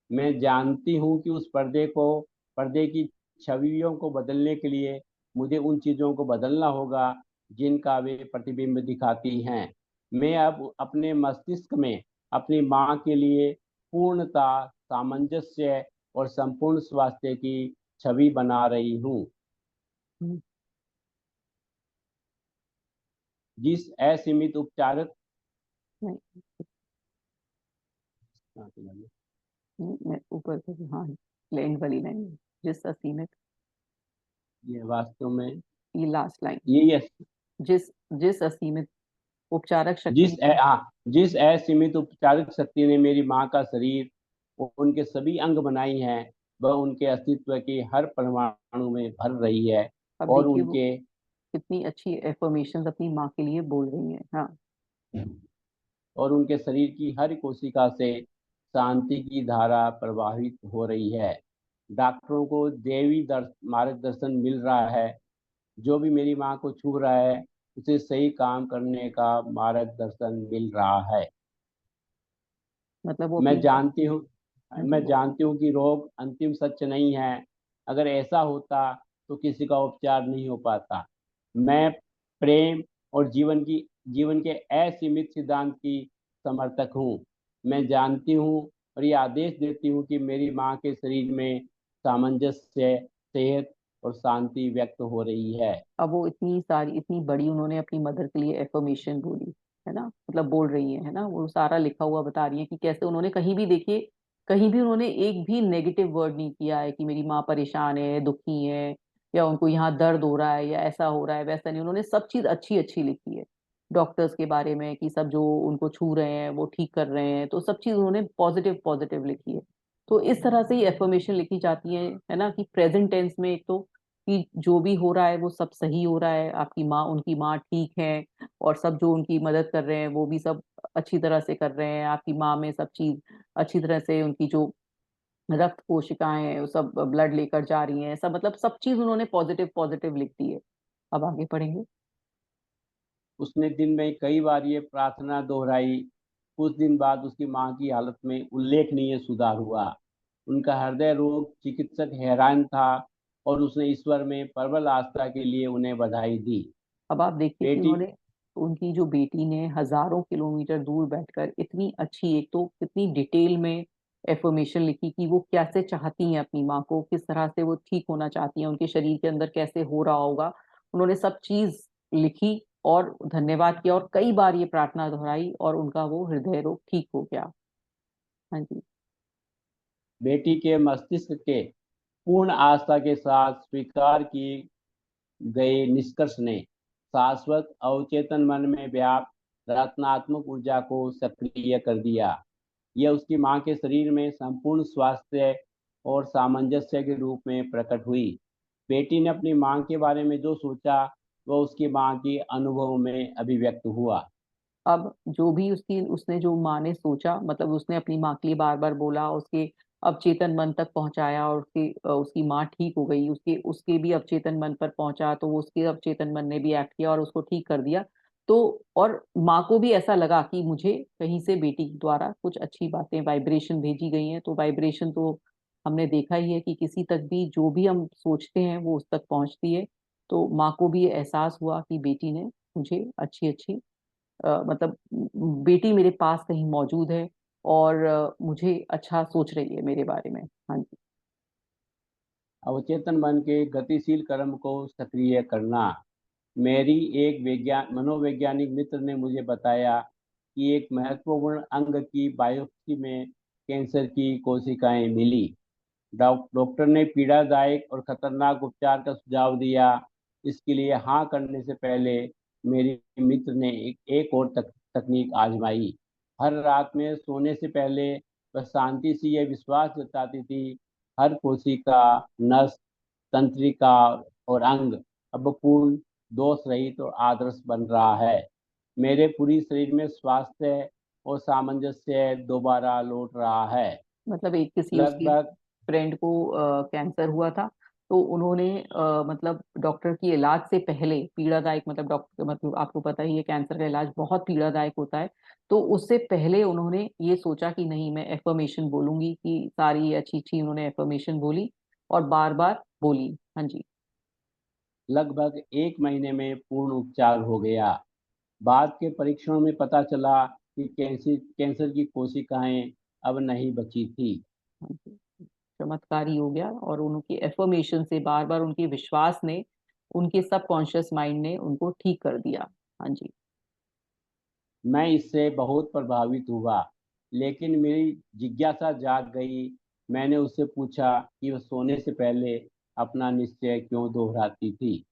मैं जानती हूँ कि उस पर्दे की छवियों को बदलने के लिए मुझे उन चीज़ों को बदलना होगा जिनका वे प्रतिबिंब दिखाती हैं। मैं अब अपने मस्तिष्क में अपनी माँ के लिए पूर्णता, सामंजस्य और संपूर्ण स्वास्थ्य की छवि बना रही हूँ। जिस असीमित उपचारक मैं ऊपर से, हाँ, लैंड वाली लाइन, जिस असीमित, ये वास्तव में ये लास्ट लाइन, ये जिस जिस असीमित उपचारक शक्ति, जिस असीमित उपचारक शक्ति ने मेरी माँ का शरीर और उनके सभी अंग बनाई हैं, वह उनके अस्तित्व के हर परमाणु में भर रही है। अब और देखिए वो उनके कितनी अच्छी एफर्मेशन अपनी माँ के लिए बोल रही है। हाँ, और उनके शरीर की हर कोशिका से शांति की धारा प्रवाहित हो रही है। डॉक्टरों को दैवी मार्गदर्शन मिल रहा है। जो भी मेरी माँ को छू रहा है उसे सही काम करने का मार्गदर्शन मिल रहा है। मतलब वो मैं अपनी जानती हूँ कि रोग अंतिम सत्य नहीं है। अगर ऐसा होता तो किसी का उपचार नहीं हो पाता। मैं प्रेम और जीवन के असीमित सिद्धांत की समर्थक हूँ। मैं जानती हूँ और ये आदेश देती हूँ कि मेरी माँ के शरीर में सामंजस्य, सेहत और शांति व्यक्त हो रही है। अब वो इतनी बड़ी उन्होंने अपनी मदर के लिए एफर्मेशन बोली है ना, मतलब बोल रही है ना, वो सारा लिखा हुआ बता रही है कि कैसे उन्होंने कहीं भी, देखिए, कहीं भी उन्होंने एक भी नेगेटिव वर्ड नहीं किया है कि मेरी माँ परेशान है, दुखी है, या उनको यहाँ दर्द हो रहा है, या ऐसा हो रहा है, वैसा नहीं। उन्होंने सब चीज अच्छी अच्छी लिखी है डॉक्टर्स के बारे में, कि सब जो उनको छू रहे हैं वो ठीक कर रहे हैं, तो सब चीज उन्होंने पॉजिटिव पॉजिटिव लिखी है। तो इस तरह से ही एफर्मेशन लिखी जाती है ना, कि प्रेजेंट टेंस में एक तो कि जो भी हो रहा है वो सब सही हो रहा है, आपकी माँ, उनकी माँ ठीक है, और सब जो उनकी मदद कर रहे हैं वो भी सब अच्छी तरह से कर रहे हैं, आपकी माँ में सब चीज अच्छी तरह से, उनकी जो रक्त कोशिकाएं हैं वो सब ब्लड लेकर जा रही हैं, सब मतलब सब चीज उन्होंने पॉजिटिव पॉजिटिव लिख दी है। अब आगे पढ़ेंगे। उसने दिन में कई बार ये प्रार्थना दोहराई। कुछ दिन बाद उसकी माँ की हालत में उल्लेखनीय सुधार हुआ। उनका हृदय रोग चिकित्सक हैरान था और उसने ईश्वर में प्रबल आस्था के लिए उन्हें बधाई दी। अब आप देखिए कि बेटी उन्होंने, उनकी जो बेटी ने हजारों किलोमीटर दूर बैठकर इतनी अच्छी, एक तो कितनी डिटेल में एफर्मेशन लिखी कि वो कैसे चाहती हैं अपनी माँ को, किस तरह से वो ठीक होना चाहती हैं, उनके शरीर के अंदर कैसे हो रहा होगा, उन्होंने सब चीज लिखी और धन्यवाद किया, और कई बार ये प्रार्थना दोहराई, और उनका वो हृदय रोग ठीक हो गया। हाँ जी। बेटी के मस्तिष्क के पूर्ण आस्था के साथ स्वीकार किए गए निष्कर्ष ने शाश्वत अवचेतन मन में व्याप्त रचनात्मक ऊर्जा को सक्रिय कर दिया। यह उसकी माँ के शरीर में संपूर्ण स्वास्थ्य और सामंजस्य के रूप में प्रकट हुई। बेटी ने अपनी माँ के बारे में जो सोचा वह उसकी माँ के अनुभव में अभिव्यक्त हुआ। अब जो भी उसने जो माँ ने सोचा, मतलब उसने अपनी माँ के लिए बार बार बोला, उसके अवचेतन मन तक पहुंचाया, और उसकी माँ ठीक हो गई, उसके उसके भी अवचेतन मन पर पहुंचा, तो वो उसके अवचेतन मन ने भी एक्ट किया और उसको ठीक कर दिया। तो और माँ को भी ऐसा लगा कि मुझे कहीं से बेटी द्वारा कुछ अच्छी बातें, वाइब्रेशन भेजी गई हैं, तो वाइब्रेशन तो हमने देखा ही है कि किसी तक भी जो भी हम सोचते हैं वो उस तक पहुंचती है। तो माँ को भी ये एहसास हुआ कि बेटी ने मुझे अच्छी अच्छी, मतलब बेटी मेरे पास कहीं मौजूद है, और मुझे अच्छा सोच रही है मेरे बारे में। हाँ जी। अवचेतन मन के गतिशील कर्म को सक्रिय करना। मेरी एक मनोवैज्ञानिक मित्र ने मुझे बताया कि एक महत्वपूर्ण अंग की बायोप्सी में कैंसर की कोशिकाएं मिली। डॉक्टर ने पीड़ादायक और खतरनाक उपचार का सुझाव दिया। इसके लिए हाँ करने से पहले मेरी मित्र ने एक और तकनीक आजमाई। हर रात में सोने से पहले वह शांति से यह विश्वास जताती थी, हर कोशिका, नस, तंत्रिका और अंग अब पूर्ण दोष रहित और आदर्श बन रहा है। मेरे पूरी शरीर में स्वास्थ्य और सामंजस्य दोबारा लौट रहा है। मतलब एक किसी उसकी लगभग फ्रेंड को कैंसर हुआ था, तो उन्होंने मतलब डॉक्टर की इलाज से पहले पीड़ादायक, मतलब डॉक्टर, मतलब आपको पता ही है कैंसर का इलाज बहुत पीड़ादायक होता है, तो उससे पहले उन्होंने ये सोचा कि नहीं मैं एफर्मेशन बोलूंगी, कि सारी अच्छी अच्छी उन्होंने एफर्मेशन बोली और बार बार बोली। हाँ जी। लगभग 1 महीने में पूर्ण उपचार हो गया। बाद के परीक्षणों में पता चला कि कैंसर की कोशिकाएं अब नहीं बची थी। हाँ जी, चमत्कारी हो गया, और उनकी एफर्मेशन से, बार बार उनके विश्वास ने, उनके सबकॉन्शियस माइंड ने उनको ठीक कर दिया। हाँ जी। मैं इससे बहुत प्रभावित हुआ, लेकिन मेरी जिज्ञासा जाग गई। मैंने उससे पूछा कि वह सोने से पहले अपना निश्चय क्यों दोहराती थी।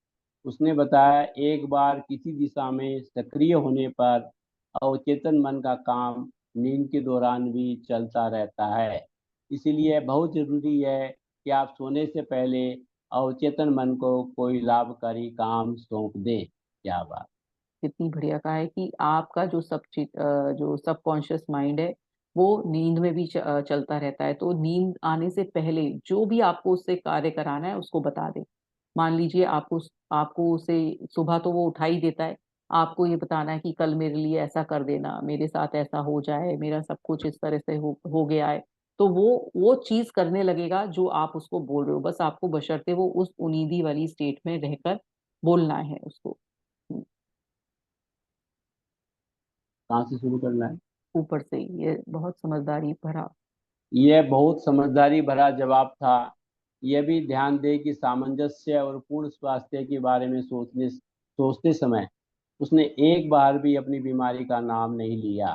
उसने बताया, एक बार किसी दिशा में सक्रिय होने पर अवचेतन मन का काम नींद के दौरान भी चलता रहता है। इसीलिए बहुत जरूरी है कि आप सोने से पहले अवचेतन मन को कोई लाभकारी काम सौंप दें। क्या बात। कितनी बढ़िया कहा है कि आपका जो जो सबकॉन्शियस माइंड है वो नींद में भी चलता रहता है, तो नींद आने से पहले जो भी आपको उससे कार्य कराना है उसको बता दे। मान लीजिए आपको आपको उसे सुबह तो वो उठा ही देता है, आपको ये बताना है कि कल मेरे लिए ऐसा कर देना, मेरे साथ ऐसा हो जाए, मेरा सब कुछ इस तरह से हो गया है, तो वो चीज करने लगेगा जो आप उसको बोल रहे हो। बस आपको बशर्ते वो उस उनीदी वाली स्टेट में रहकर बोलना है उसको। कहाँ से शुरू करना है? ऊपर से ही। ये बहुत समझदारी भरा। यह बहुत समझदारी भरा जवाब था। यह भी ध्यान दें कि सामंजस्य और पूर्ण स्वास्थ्य के बारे में सोचते समय उसने एक बार भी अपनी बीमारी का नाम नहीं लिया।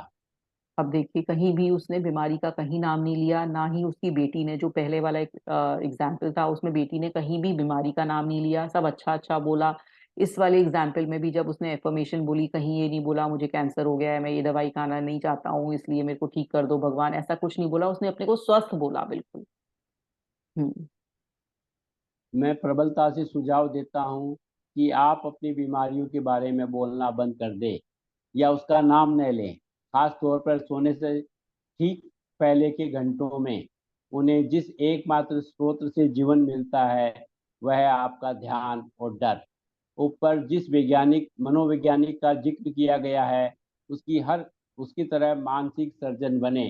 अब देखिए, कहीं भी उसने बीमारी का कहीं नाम नहीं लिया, ना ही उसकी बेटी ने, जो पहले वाला एक एग्जाम्पल था उसमें बेटी ने कहीं भी बीमारी का नाम नहीं लिया, सब अच्छा अच्छा बोला। इस वाले एग्जाम्पल में भी जब उसने एफर्मेशन बोली, कहीं ये नहीं बोला मुझे कैंसर हो गया है, मैं ये दवाई खाना नहीं चाहता हूँ, इसलिए मेरे को ठीक कर दो भगवान, ऐसा कुछ नहीं बोला उसने, अपने को स्वस्थ बोला बिल्कुल। हम्म। मैं प्रबलता से सुझाव देता हूँ कि आप अपनी बीमारियों के बारे में बोलना बंद कर दें या उसका नाम न लें। खास तौर पर सोने से ठीक पहले के घंटों में उन्हें जिस एकमात्र स्रोत से जीवन मिलता है वह है आपका ध्यान और डर। ऊपर जिस वैज्ञानिक मनोवैज्ञानिक का जिक्र किया गया है उसकी तरह मानसिक सर्जन बने।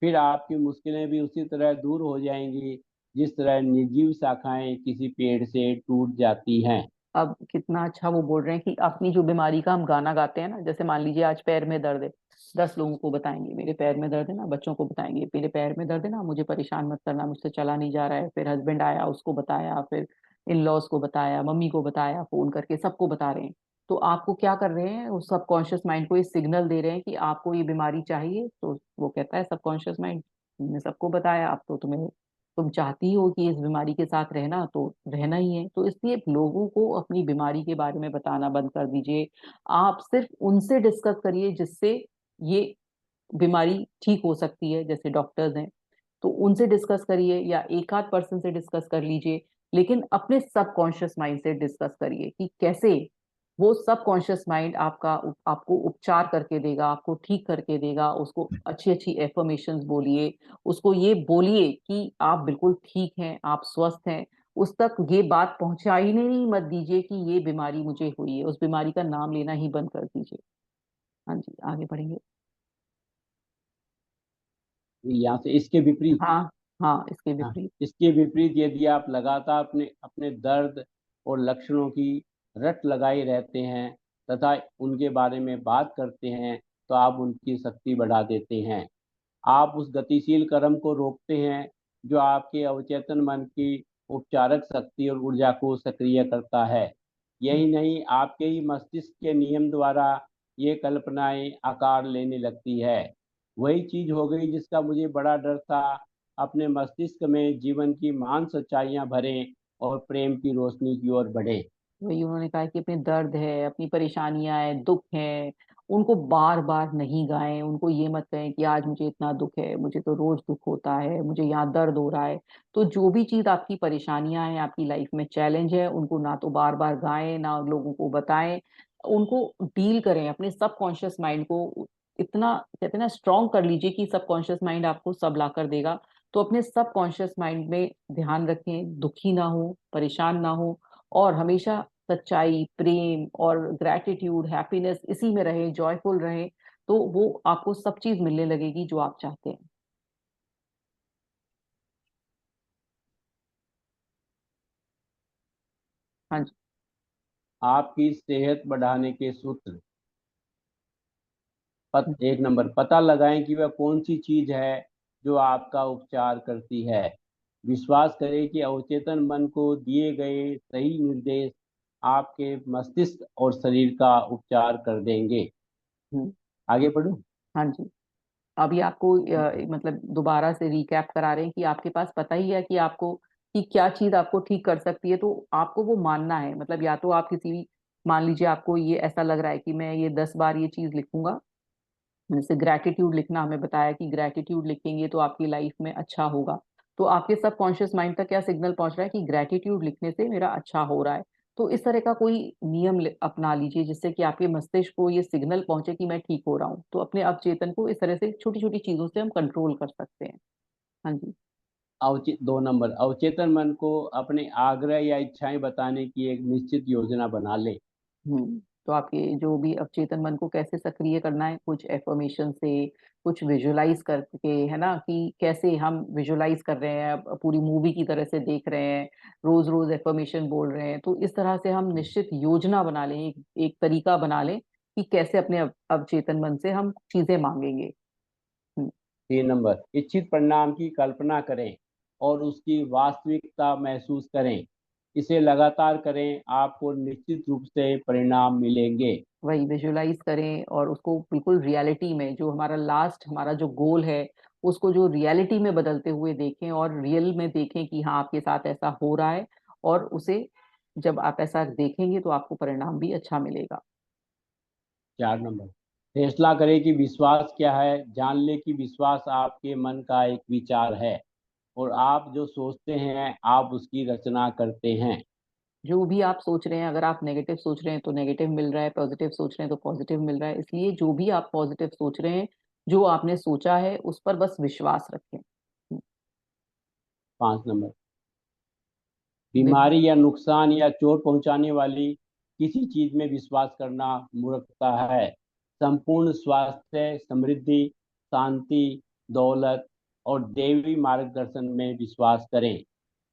फिर आपकी मुश्किलें भी उसी तरह दूर हो जाएंगी जिस तरह निर्जीव शाखाएं किसी पेड़ से टूट जाती हैं। अब कितना अच्छा वो बोल रहे हैं कि अपनी जो बीमारी का हम गाना गाते हैं ना, जैसे मान लीजिए आज पैर में दर्द है, 10 लोगों को बताएंगे मेरे पैर में दर्द है ना, बच्चों को बताएंगे मेरे पैर में दर्द है ना, मुझे परेशान मत करना, मुझसे चला नहीं जा रहा है, फिर हस्बैंड आया उसको बताया, फिर इन लॉज को बताया, मम्मी को बताया, फोन करके सबको बता रहे हैं। तो आपको क्या कर रहे हैं, उस सबकॉन्शियस माइंड को ये सिग्नल दे रहे हैं कि आपको ये बीमारी चाहिए, तो वो कहता है सबकॉन्शियस माइंड, तुमने सबको बताया, अब तो तुम चाहती हो कि इस बीमारी के साथ रहना, तो रहना ही है। तो इसलिए लोगों को अपनी बीमारी के बारे में बताना बंद कर दीजिए। आप सिर्फ उनसे डिस्कस करिए जिससे ये बीमारी ठीक हो सकती है, जैसे डॉक्टर्स हैं तो उनसे डिस्कस करिए, या एक आध पर्सन से डिस्कस कर लीजिए, लेकिन अपने सबकॉन्शियस माइंड से डिस्कस करिए कि कैसे वो सबकॉन्शियस माइंड आपको उपचार करके देगा, आपको ठीक करके देगा। उसको अच्छी अच्छी एफर्मेशंस बोलिए, उसको ये बोलिए कि आप बिल्कुल ठीक हैं, आप स्वस्थ हैं। उस तक ये बात पहुंचाई नहीं मत दीजिए कि ये बीमारी मुझे हुई है, उस बीमारी का नाम लेना ही बंद कर दीजिए। हाँ जी, आगे बढ़ेंगे। यहाँ से इसके विपरीत हाँ। हाँ, इसके हाँ, विपरीत। इसके विपरीत यदि आप लगातार अपने अपने दर्द और लक्षणों की रट लगाए रहते हैं तथा उनके बारे में बात करते हैं तो आप उनकी शक्ति बढ़ा देते हैं। आप उस गतिशील क्रम को रोकते हैं जो आपके अवचेतन मन की उपचारक शक्ति और ऊर्जा को सक्रिय करता है। यही नहीं, आपके ही मस्तिष्क के नियम द्वारा ये कल्पनाएं आकार लेने लगती है। वही चीज हो गई जिसका मुझे बड़ा डर था। अपने मस्तिष्क में जीवन की महान सच्चाइयां भरें और प्रेम की रोशनी की ओर बढ़े। वही उन्होंने कहा कि अपने दर्द है, अपनी परेशानियां है, दुख है, उनको बार बार नहीं गाएं। उनको ये मत कहें कि आज मुझे इतना दुख है, मुझे तो रोज दुख होता है, मुझे यहाँ दर्द हो रहा है। तो जो भी चीज आपकी परेशानियां हैं, आपकी लाइफ में चैलेंज है, उनको ना तो बार बार गाएं, ना लोगों को बताएं, उनको डील करें। अपने सबकॉन्शियस माइंड को इतना कहते हैं ना स्ट्रॉन्ग कर लीजिए कि सबकॉन्शियस माइंड आपको सब ला कर देगा। तो अपने सबकॉन्शियस माइंड में ध्यान रखें, दुखी ना हो, परेशान ना हो, और हमेशा सच्चाई, प्रेम और ग्रैटिट्यूड, हैप्पीनेस इसी में रहे, जॉयफुल रहे, तो वो आपको सब चीज मिलने लगेगी जो आप चाहते हैं। हाँ जी। आपकी सेहत बढ़ाने के सूत्र। 1 नंबर, पता लगाएं कि वह कौन सी चीज है जो आपका उपचार करती है। विश्वास करें कि अवचेतन मन को दिए गए सही निर्देश आपके मस्तिष्क और शरीर का उपचार कर देंगे। हम्म, आगे बढ़ूं? हाँ जी। अभी आपको मतलब दोबारा से रिकैप करा रहे हैं कि आपके पास पता ही है कि आपको कि क्या चीज आपको ठीक कर सकती है, तो आपको वो मानना है। मतलब या तो आप किसी भी, मान लीजिए आपको ये ऐसा लग रहा है कि मैं ये 10 बार ये चीज लिखूंगा, जैसे ग्रैटिट्यूड लिखना हमें बताया कि ग्रैटिट्यूड लिखेंगे तो आपकी लाइफ में अच्छा होगा, तो आपके सबकॉन्शियस माइंड तक क्या सिग्नल पहुंच रहा है कि ग्रैटिट्यूड लिखने से मेरा अच्छा हो रहा है। तो इस तरह का कोई नियम अपना लीजिए जिससे कि आपके मस्तिष्क को ये सिग्नल पहुंचे कि मैं ठीक हो रहा हूँ। तो अपने अवचेतन को इस तरह से छोटी छोटी चीजों से हम कंट्रोल कर सकते हैं। हाँ जी। 2 नंबर, अवचेतन मन को अपने आग्रह या इच्छाएं बताने की एक निश्चित योजना बना ले। तो आपके जो भी अवचेतन मन को कैसे सक्रिय करना है, कुछ एफर्मेशन से, कुछ विजुलाइज करके, है ना, कि कैसे हम विजुलाइज कर रहे हैं, अब पूरी मूवी की तरह से देख रहे हैं, रोज रोज एफर्मेशन बोल रहे हैं, तो इस तरह से हम निश्चित योजना बना लें, एक तरीका बना लें कि कैसे अपने अवचेतन मन से हम चीजें मांगेंगे। हम्म, 3 नंबर, इच्छित परिणाम की कल्पना करें और उसकी वास्तविकता महसूस करें। इसे लगातार करें, आपको निश्चित रूप से परिणाम मिलेंगे। वही विजुलाइज करें और उसको बिल्कुल रियलिटी में, जो हमारा लास्ट हमारा जो गोल है, उसको जो रियलिटी में बदलते हुए देखें और रियल में देखें कि हाँ आपके साथ ऐसा हो रहा है, और उसे जब आप ऐसा देखेंगे तो आपको परिणाम भी अच्छा मिलेगा। 4 नंबर, फैसला करें कि विश्वास क्या है। जान ले कि विश्वास आपके मन का एक विचार है और आप जो सोचते हैं आप उसकी रचना करते हैं। जो भी आप सोच रहे हैं, अगर आप नेगेटिव सोच रहे हैं तो नेगेटिव मिल रहा है, पॉजिटिव सोच रहे हैं तो पॉजिटिव मिल रहा है। इसलिए जो भी आप पॉजिटिव सोच रहे हैं, जो आपने सोचा है उस पर बस विश्वास रखें। 5 नंबर, बिल- बीमारी या नुकसान या चोट पहुंचाने वाली किसी चीज में विश्वास करना मूर्खता है। संपूर्ण स्वास्थ्य, समृद्धि, शांति, दौलत और देवी मार्गदर्शन में विश्वास करें।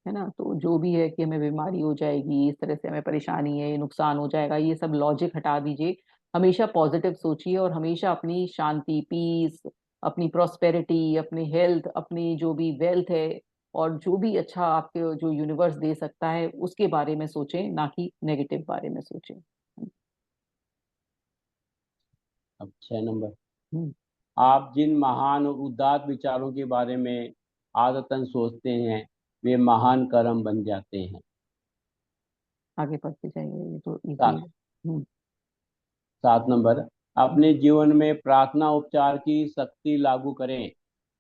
है ना, तो जो भी है कि हमें बीमारी हो जाएगी, इस तरह से हमें परेशानी है, ये नुकसान हो जाएगा, ये सब लॉजिक हटा दीजिए। हमेशा पॉजिटिव सोचिए और हमेशा अपनी शांति, पीस, अपनी प्रॉस्पेरिटी, अपनी हेल्थ, अपनी जो भी वेल्थ है, और जो भी अच्छा आपके जो यूनिवर्स दे सकता है उसके बारे में सोचें, ना कि नेगेटिव बारे में सोचें। अब 6 नंबर, हम्म, आप जिन महान और उदात्त विचारों के बारे में आदतन सोचते हैं वे महान कर्म बन जाते हैं। आगे बढ़ते जाइए, ये तो इजी है। सा- हम्म, 7 नंबर, अपने जीवन में प्रार्थना उपचार की शक्ति लागू करें।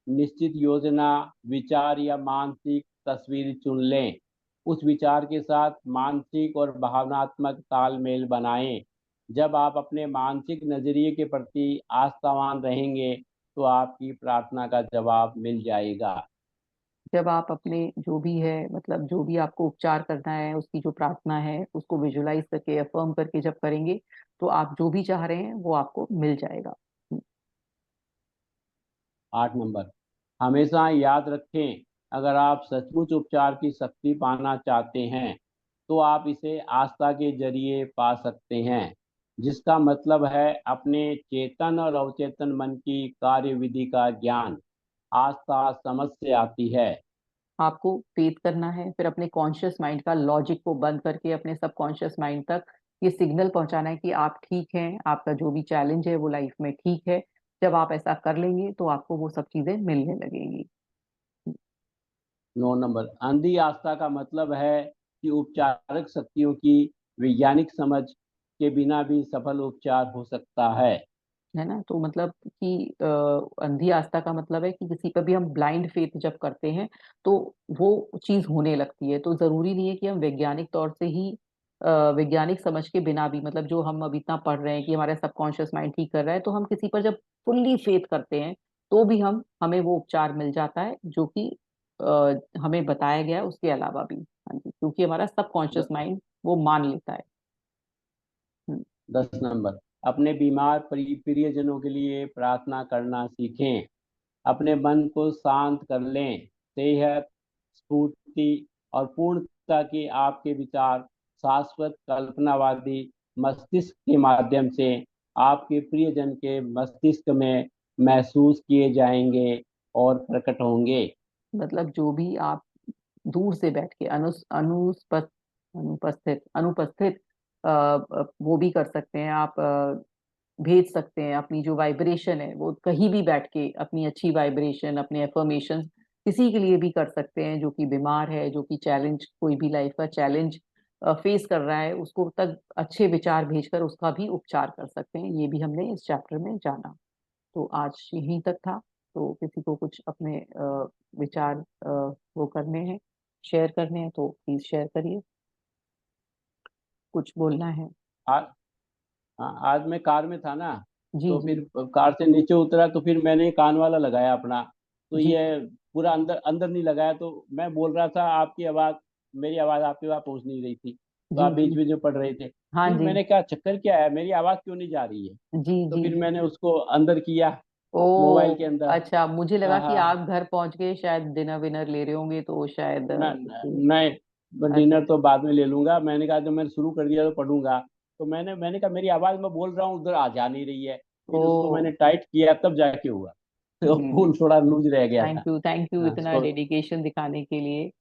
निश्चित योजना, विचार या मानसिक तस्वीर चुन लें। उस विचार के साथ मानसिक और भावनात्मक तालमेल बनाएं। जब आप अपने मानसिक नजरिए के प्रति आस्थावान रहेंगे तो आपकी प्रार्थना का जवाब मिल जाएगा। जब आप अपने जो भी है, मतलब जो भी आपको उपचार करना है उसकी जो प्रार्थना है उसको विजुलाइज करके, अफर्म करके जब करेंगे, तो आप जो भी चाह रहे हैं वो आपको मिल जाएगा। 8 नंबर, हमेशा याद रखें, अगर आप सचमुच उपचार की शक्ति पाना चाहते हैं तो आप इसे आस्था के जरिए पा सकते हैं, जिसका मतलब है अपने चेतन और अवचेतन मन की कार्यविधि का ज्ञान। आस्था समझ से आती है। आपको फेथ करना है, फिर अपने कॉन्शियस माइंड का लॉजिक को बंद करके अपने सबकॉन्शियस माइंड तक ये सिग्नल पहुंचाना है कि आप ठीक हैं, आपका जो भी चैलेंज है वो लाइफ में ठीक है। जब आप ऐसा कर लेंगे तो आपको वो सब चीजें मिलने लगेंगी। 9 नंबर, अंधी आस्था का मतलब है कि उपचारक शक्तियों की वैज्ञानिक समझ के बिना भी सफल उपचार हो सकता है। है ना, तो मतलब कि अंधी आस्था का मतलब है कि किसी पर भी हम ब्लाइंड फेथ जब करते हैं तो वो चीज होने लगती है। तो जरूरी नहीं है कि हम वैज्ञानिक तौर से ही, वैज्ञानिक समझ के बिना भी, मतलब जो हम अभी इतना पढ़ रहे हैं कि हमारा सबकॉन्शियस माइंड ठीक कर रहा है, तो हम किसी पर जब फुल्ली फेथ करते हैं तो भी हमें वो उपचार मिल जाता है जो कि हमें बताया गया है उसके अलावा भी। हाँ जी, क्योंकि हमारा सबकॉन्शियस माइंड वो मान लेता है। 10 नंबर, अपने बीमार प्रियजनों के लिए प्रार्थना करना सीखें। अपने मन को शांत कर लें। सेहत, स्फूर्ति और पूर्णता की आपके विचार शाश्वत कल्पनावादी मस्तिष्क के माध्यम से आपके प्रियजन के मस्तिष्क में महसूस किए जाएंगे और प्रकट होंगे। मतलब जो भी आप दूर से बैठ के अनुपस्थित अनुपस्थित वो भी कर सकते हैं आप, भेज सकते हैं अपनी जो वाइब्रेशन है, वो कहीं भी बैठ के अपनी अच्छी वाइब्रेशन, अपने एफर्मेशन किसी के लिए भी कर सकते हैं जो कि बीमार है, जो कि चैलेंज, कोई भी लाइफ का चैलेंज फेस कर रहा है, उसको तक अच्छे विचार भेजकर उसका भी उपचार कर सकते हैं। ये भी हमने इस चैप्टर में जाना। तो आज यहीं तक था। तो किसी को कुछ अपने विचार वो करने हैं, शेयर करने हैं, तो प्लीज शेयर करिए, कुछ बोलना है। आज हाँ, आज मैं कार में था ना, जी तो जी। फिर कार से नीचे उतरा तो फिर मैंने कान वाला लगाया अपना, तो जी ये पूरा अंदर अंदर नहीं लगाया, तो मैं बोल रहा था, आपकी आवाज़, मेरी आवाज़ आपके पास पहुंच नहीं रही थी, तो जी। आप बीच जी बीच में पढ़ रहे थे। हाँ फिर जी। मैंने कहा चक्कर क्या है, मेरी आवाज़ क्यों नहीं जा रही है, जी तो जी फिर जी। मैंने उसको अंदर किया, मोबाइल ओ के अंदर। अच्छा, मुझे लगा हाँ कि हाँ। आप घर पहुंच गए, शायद डिनर विनर ले रहे होंगे, तो शायद नहीं, अच्छा डिनर तो बाद में ले लूंगा। मैंने कहा जब मैंने शुरू कर दिया तो पढ़ूंगा, तो मैंने कहा मेरी आवाज़ मैं बोल रहा हूँ उधर आ जा नहीं रही है, ओ फिर उसको मैंने टाइट किया तब जाके हुआ। तो जी जी। फूल थोड़ा लूज रह गया था। थैंक यू हाँ इतना सो डेडिकेशन दिखाने के लिए।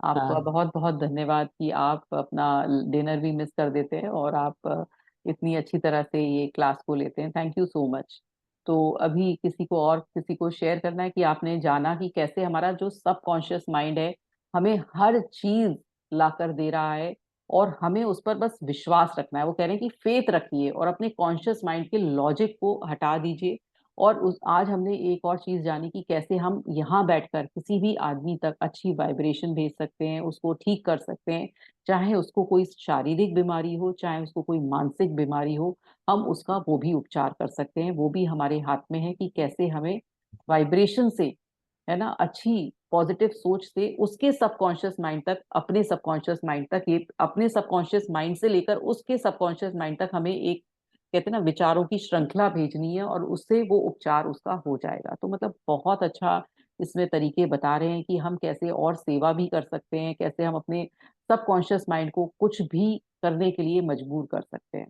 आपका हाँ बहुत बहुत धन्यवाद कि आप अपना डिनर भी मिस कर देते हैं और आप इतनी अच्छी तरह से ये क्लास को लेते हैं। Thank you so much. तो अभी किसी को शेयर करना है कि आपने जाना कि कैसे हमारा जो सबकॉन्शियस माइंड है हमें हर चीज लाकर दे रहा है, और हमें उस पर बस विश्वास रखना है। वो कह रहे हैं कि फेथ रखिए और अपने कॉन्शियस माइंड के लॉजिक को हटा दीजिए। और उस आज हमने एक और चीज जानी कि कैसे हम यहाँ बैठकर किसी भी आदमी तक अच्छी वाइब्रेशन भेज सकते हैं, उसको ठीक कर सकते हैं। चाहे उसको कोई शारीरिक बीमारी हो, चाहे उसको कोई मानसिक बीमारी हो, हम उसका वो भी उपचार कर सकते हैं। वो भी हमारे हाथ में है कि कैसे हमें वाइब्रेशन से, है ना, अच्छी पॉजिटिव सोच से उसके सबकॉन्शियस माइंड तक, अपने सबकॉन्शियस माइंड तक, ये अपने सबकॉन्शियस माइंड से लेकर उसके सबकॉन्शियस माइंड तक हमें एक, कहते हैं ना, विचारों की श्रृंखला भेजनी है, और उससे वो उपचार उसका हो जाएगा। तो मतलब बहुत अच्छा इसमें तरीके बता रहे हैं कि हम कैसे और सेवा भी कर सकते हैं, कैसे हम अपने सबकॉन्शियस माइंड को कुछ भी करने के लिए मजबूर कर सकते हैं।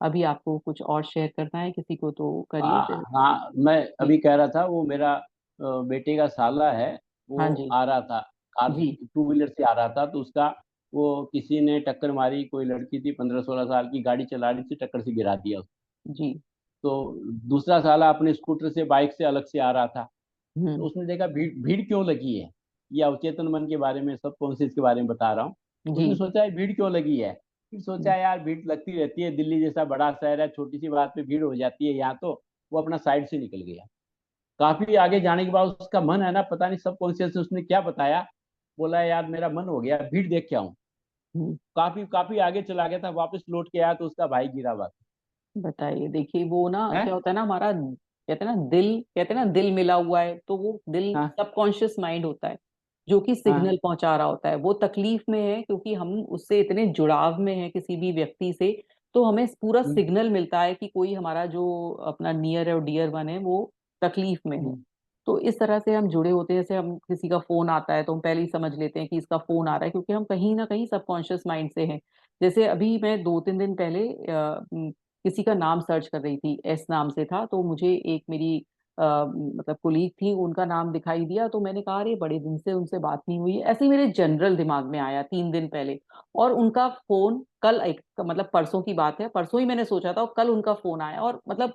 अभी आपको कुछ और शेयर करना है किसी को तो करिए फिर। हाँ, मैं जी। अभी कह रहा था, वो मेरा बेटे का साला है, हाँ वो जी। आ रहा था, कार जी। टू व्हीलर से आ रहा था, तो उसका वो किसी ने टक्कर मारी, कोई लड़की थी 15-16 साल की, गाड़ी चला रही थी, टक्कर से गिरा दिया। जी। तो दूसरा साला अपने स्कूटर से, बाइक से अलग से आ रहा था, तो हम्म। उसने देखा भीड़ भीड़ क्यों लगी है। ये अवचेतन मन के बारे में, सबकॉन्शियस के बारे में बता रहा हूँ। जी। उसने सोचा है भीड़ क्यों लगी है, फिर सोचा यार भीड़ लगती रहती है, दिल्ली जैसा बड़ा शहर है, छोटी सी बात पे भीड़ हो जाती है यहाँ, तो वो अपना साइड से निकल गया। काफी आगे जाने के बाद उसका मन है ना, पता नहीं सबकॉन्शियस से उसने क्या बताया, बोला यार मेरा मन हो गया, भीड़ देख के आऊं। हम्म। काफी काफी आगे चला गया था, वापस लौट के आया तो उसका भाई गिरा हुआ बताइए, देखिए वो ना था। क्या है। होता है ना, हमारा कहते हैं ना दिल, कहते हैं ना दिल मिला हुआ है, तो वो दिल हाँ सबकॉन्शियस माइंड होता है जो कि हाँ। सिग्नल पहुंचा रहा होता है। वो तकलीफ में है क्योंकि हम उससे इतने जुड़ाव में हैं किसी भी व्यक्ति से, तो हमें पूरा हम्म, सिग्नल मिलता है कि कोई हमारा जो अपना नियर और डियर वन है वो तकलीफ में है। हम्म, तो इस तरह से हम जुड़े होते हैं। जैसे हम किसी का फोन आता है तो हम पहले ही समझ लेते हैं कि इसका फोन आ रहा है, क्योंकि हम कहीं ना कहीं सबकॉन्शियस माइंड से हैं। जैसे अभी मैं 2-3 दिन पहले किसी का नाम सर्च कर रही थी, एस नाम से था, तो मुझे एक मेरी मतलब कुलीग थी, उनका नाम दिखाई दिया, तो मैंने कहा अरे बड़े दिन से उनसे बात नहीं हुई है। ऐसे ही मेरे जनरल दिमाग में आया 3 दिन पहले, और उनका फोन कल, एक मतलब परसों की बात है, परसों ही मैंने सोचा था और कल उनका फोन आया। और मतलब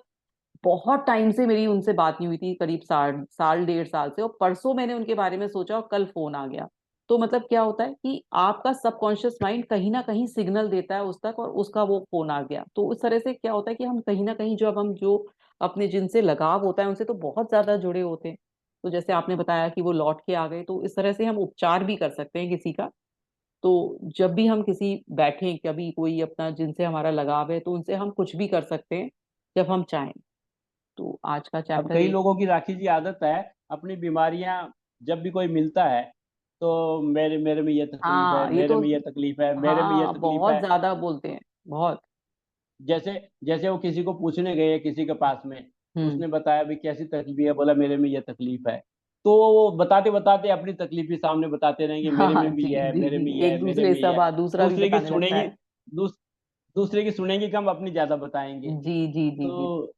बहुत टाइम से मेरी उनसे बात नहीं हुई थी, करीब साल साल 1.5 साल से, और परसों मैंने उनके बारे में सोचा और कल फोन आ गया। तो मतलब क्या होता है कि आपका सबकॉन्शियस माइंड कहीं ना कहीं सिग्नल देता है उस तक, और उसका वो फोन आ गया। तो उस तरह से क्या होता है कि हम कहीं ना कहीं, जो अब हम जो अपने जिनसे लगाव होता है उनसे तो बहुत ज्यादा जुड़े होते हैं। तो जैसे आपने बताया कि वो लौट के आ गए, तो इस तरह से हम उपचार भी कर सकते हैं किसी का। तो जब भी हम किसी बैठे, कभी कोई अपना जिनसे हमारा लगाव है, तो उनसे हम कुछ भी कर सकते हैं जब हम चाहें। तो आज का अब चैप्टर कई ये। लोगों की, राखी जी, आदत है अपनी बीमारियां जब भी कोई मिलता है तो मेरे मेरे में ये तकलीफ है, हाँ, ये मेरे तो में ये तकलीफ है, मेरे में ये हाँ, तकलीफ बहुत है। ज्यादा बोलते हैं, बहुत। जैसे जैसे वो किसी को पूछने गए किसी के पास में, हम्म। उसने बताया भी कैसी तकलीफ है, बोला मेरे में ये तकलीफ है। तो वो बताते बताते अपनी तकलीफ भी सामने बताते रहेंगे, हाँ मेरे हाँ, में भी जी है, जी मेरे जी, में ये है, एक मेरे दूसरे में ये सब, है। दूसरा भी दूसरे की बताने लगता सुनेंगी, है। दूस, दूसरे की सुनेंगी कम, अपनी ज्यादा बताएंगे। जी जी जी जी। तो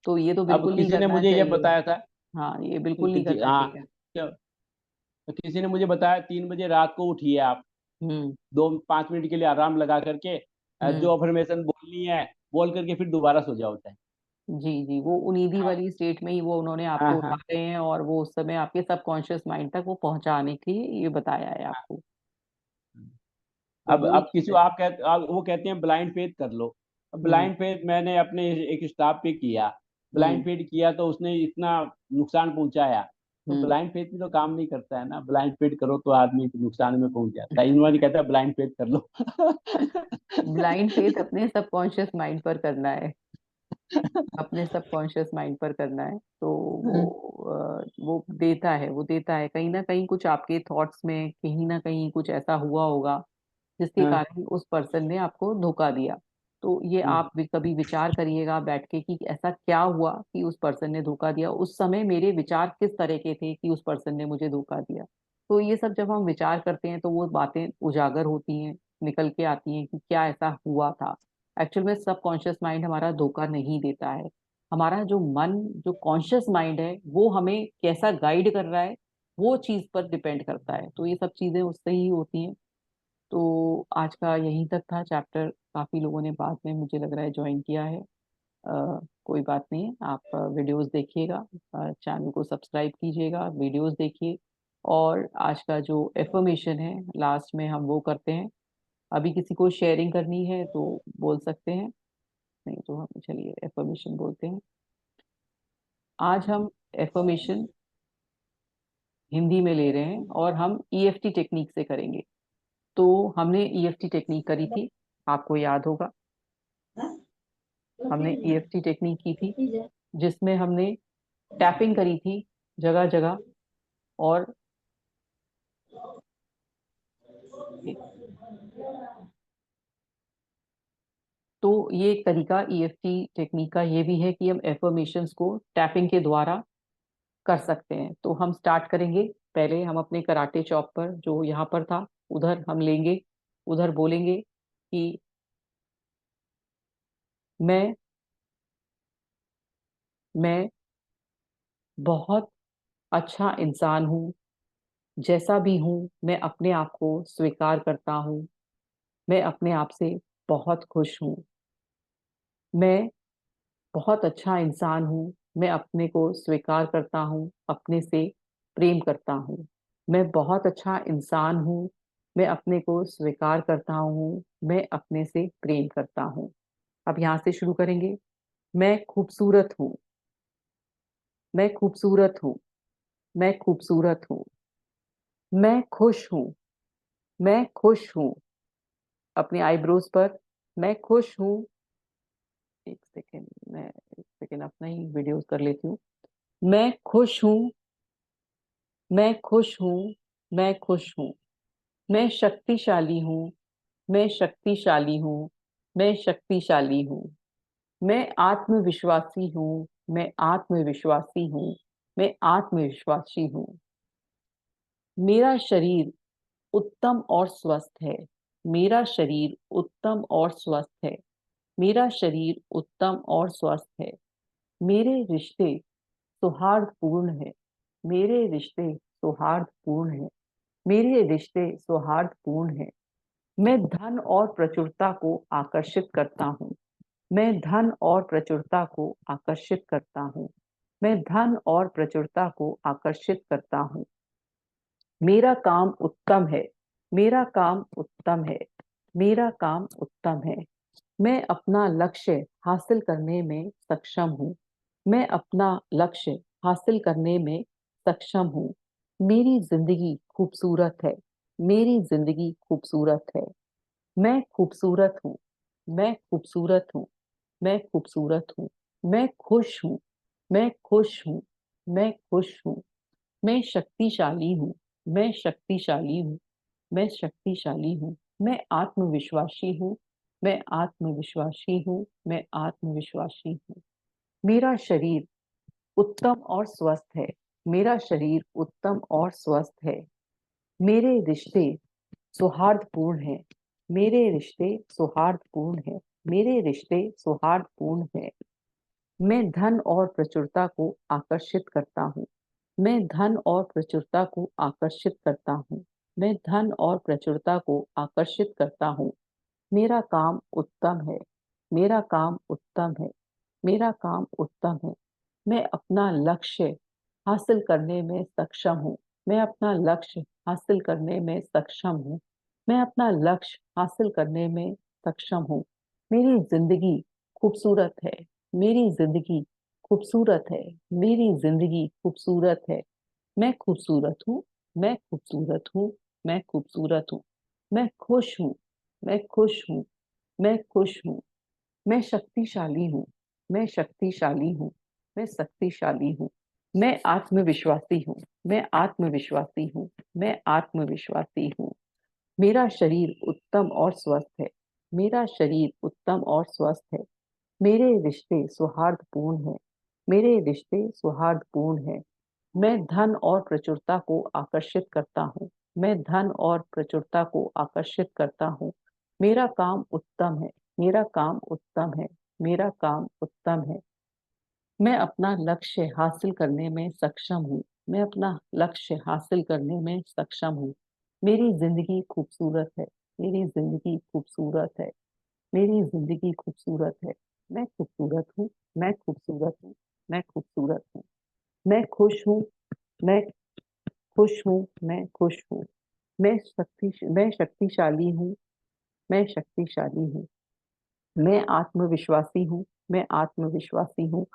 तो ये तो अब बिल्कुल नहीं किसी ने करना मुझे ये चाहिए। बताया था हाँ, ये बिल्कुल नहीं करना हाँ, चाहिए। तो किसी ने मुझे बताया 3 बजे रात को उठिए आप, हम्म 2-5 मिनट के लिए आराम लगा करके हम्म। जो अफर्मेशन बोलनी है बोल करके फिर दोबारा सो जाओ चाहे। जी जी, वो उन्नीदी वाली स्टेट में ही वो उन्होंने हाँ आपको हाँ उठाए हैं, और वो उस समय आपके सबकॉन्शियस माइंड तक वो पहुंचाने के लिए ये बताया है हाँ। आपको। तो वही अब चीज किसी है। वो कहते हैं ब्लाइंड फेथ कर लो। अब हम्म ब्लाइंड फेथ मैंने अपने एक स्टाफ पे किया, ब्लाइंड हम्म फेथ किया तो उसने इतना नुकसान पहुंचाया। तो हम्म। ब्लाइंड फेथ भी तो काम नहीं करता है ना, ब्लाइंड फेथ करो तो आदमी नुकसान में पहुंच जाता है, इन्होंने कहता है ब्लाइंड फेथ कर लो। ब्लाइंड फेथ अपने सबकॉन्शियस माइंड पर करना है, अपने सबकॉन्शियस माइंड पर करना है। तो वो देता है, वो देता है कहीं ना कहीं कुछ आपके थॉट्स में, कहीं ना कहीं कुछ ऐसा हुआ होगा जिसके हाँ, कारण उस पर्सन ने आपको धोखा दिया। तो ये हम्म, आप भी कभी विचार करिएगा बैठ के कि ऐसा क्या हुआ कि उस पर्सन ने धोखा दिया, उस समय मेरे विचार किस तरह के थे कि उस पर्सन ने मुझे धोखा दिया। तो ये सब जब हम विचार करते हैं तो वो बातें उजागर होती हैं, निकल के आती हैं कि क्या ऐसा हुआ था। एक्चुअल में सबकॉन्शियस माइंड हमारा धोखा नहीं देता है। हमारा जो मन, जो कॉन्शियस माइंड है, वो हमें कैसा गाइड कर रहा है, वो चीज पर डिपेंड करता है। तो ये सब चीजें उससे ही होती हैं। तो आज का यहीं तक था चैप्टर। काफी लोगों ने बाद में मुझे लग रहा है ज्वाइन किया है। कोई बात नहीं है, आप वीडियोस देखिएगा, चैनल को सब्सक्राइब कीजिएगा, वीडियोस देखिए। और आज का जो एफर्मेशन है लास्ट में हम वो करते हैं। अभी किसी को शेयरिंग करनी है तो बोल सकते हैं, नहीं तो हम चलिए एफर्मेशन बोलते हैं। आज हम एफर्मेशन हिंदी में ले रहे हैं और हम ईएफटी टेक्निक से करेंगे। तो हमने ईएफटी टेक्निक करी थी, आपको याद होगा। हमने ईएफटी टेक्निक की थी जिसमें हमने टैपिंग करी थी जगह जगह। और तो ये एक तरीका ईएफटी टेक्निक का ये भी है कि हम एफर्मेशंस को टैपिंग के द्वारा कर सकते हैं। तो हम स्टार्ट करेंगे। पहले हम अपने कराटे चॉप पर जो यहाँ पर था उधर हम लेंगे, उधर बोलेंगे कि मैं मैं बहुत अच्छा इंसान हूँ, जैसा भी हूँ मैं अपने आप को स्वीकार करता हूँ। मैं अपने आप से बहुत खुश हूँ। मैं बहुत अच्छा इंसान हूँ, मैं अपने को स्वीकार करता हूँ, अपने से प्रेम करता हूँ। मैं बहुत अच्छा इंसान हूँ, मैं अपने को स्वीकार करता हूँ, मैं अपने से प्रेम करता हूँ। अब यहाँ से शुरू करेंगे। मैं खूबसूरत हूँ, मैं खूबसूरत हूँ, मैं खूबसूरत हूँ। मैं खुश हूँ, मैं खुश हूँ। अपने आईब्रोज पर मैं खुश हूँ। एक सेकेंड, मैं एक सेकेंड अपना ही वीडियो कर लेती हूँ। मैं खुश हूँ, मैं खुश हूँ, मैं खुश हूँ। मैं शक्तिशाली हूँ, मैं शक्तिशाली हूँ, मैं शक्तिशाली हूँ। मैं आत्मविश्वासी हूँ, मैं आत्मविश्वासी हूँ, मैं आत्मविश्वासी हूँ। मेरा शरीर उत्तम और स्वस्थ है, मेरा शरीर उत्तम और स्वस्थ है, मेरा शरीर उत्तम और स्वस्थ है। मेरे रिश्ते सौहार्दपूर्ण है, मेरे रिश्ते सौहार्दपूर्ण है, मेरे रिश्ते सौहार्दपूर्ण है। मैं धन और प्रचुरता को आकर्षित करता हूँ, मैं धन और प्रचुरता को आकर्षित करता हूँ, मैं धन और प्रचुरता को आकर्षित करता हूँ। मेरा काम उत्तम है, मेरा काम उत्तम है, मेरा काम उत्तम है। मैं अपना लक्ष्य हासिल करने में सक्षम हूँ, मैं अपना लक्ष्य हासिल करने में सक्षम हूँ। मेरी जिंदगी खूबसूरत है, मेरी जिंदगी खूबसूरत है। मैं खूबसूरत हूँ, मैं खूबसूरत हूँ, मैं खूबसूरत हूँ। मैं खुश हूँ, मैं खुश हूँ, मैं खुश हूँ। मैं शक्तिशाली हूँ, मैं शक्तिशाली हूँ, मैं शक्तिशाली हूँ, मैं आत्मविश्वासी हूँ, मैं आत्मविश्वासी हूँ, मैं आत्मविश्वासी हूँ। मेरा शरीर उत्तम और स्वस्थ है, मेरा शरीर उत्तम और स्वस्थ है। मेरे रिश्ते सौहार्दपूर्ण हैं, मेरे रिश्ते सौहार्दपूर्ण हैं, मेरे रिश्ते सौहार्दपूर्ण हैं। मैं धन और प्रचुरता को आकर्षित करता हूँ, मैं धन और प्रचुरता को आकर्षित करता हूँ, मैं धन और प्रचुरता को आकर्षित करता हूँ। मेरा काम उत्तम है, मेरा काम उत्तम है, मेरा काम उत्तम है। मैं अपना लक्ष्य हासिल करने में सक्षम हूँ, मैं अपना लक्ष्य हासिल करने में सक्षम हूँ, मैं अपना लक्ष्य हासिल करने में सक्षम हूँ। मेरी जिंदगी खूबसूरत है, मेरी जिंदगी खूबसूरत है, मेरी जिंदगी खूबसूरत है। मैं खूबसूरत हूँ, मैं खूबसूरत हूँ, मैं खूबसूरत हूँ। मैं खुश हूँ, मैं खुश हूँ, मैं खुश हूँ। मैं शक्तिशाली हूँ, मैं शक्तिशाली हूँ, मैं शक्तिशाली हूँ। मैं आत्मविश्वासी हूँ, मैं आत्मविश्वासी हूँ, मैं आत्मविश्वासी हूँ। मेरा शरीर उत्तम और स्वस्थ है, मेरा शरीर उत्तम और स्वस्थ है। मेरे रिश्ते सौहार्दपूर्ण हैं, मेरे रिश्ते सौहार्दपूर्ण हैं। मैं धन और प्रचुरता को आकर्षित करता हूँ, मैं धन और प्रचुरता को आकर्षित करता हूँ। मेरा काम उत्तम है, मेरा काम उत्तम है, मेरा काम उत्तम है। मैं अपना लक्ष्य हासिल करने में सक्षम हूँ, मैं अपना लक्ष्य हासिल करने में सक्षम हूँ। मेरी जिंदगी खूबसूरत है, मेरी जिंदगी खूबसूरत है, मेरी जिंदगी खूबसूरत है। मैं खूबसूरत हूँ, मैं खूबसूरत हूँ, मैं खूबसूरत हूँ। मैं खुश हूँ, मैं खुश हूँ, मैं खुश हूँ। मैं शक्तिशाली हूँ, मैं शक्तिशाली हूँ। मैं आत्मविश्वासी हूँ, मैं आत्मविश्वासी हूँ।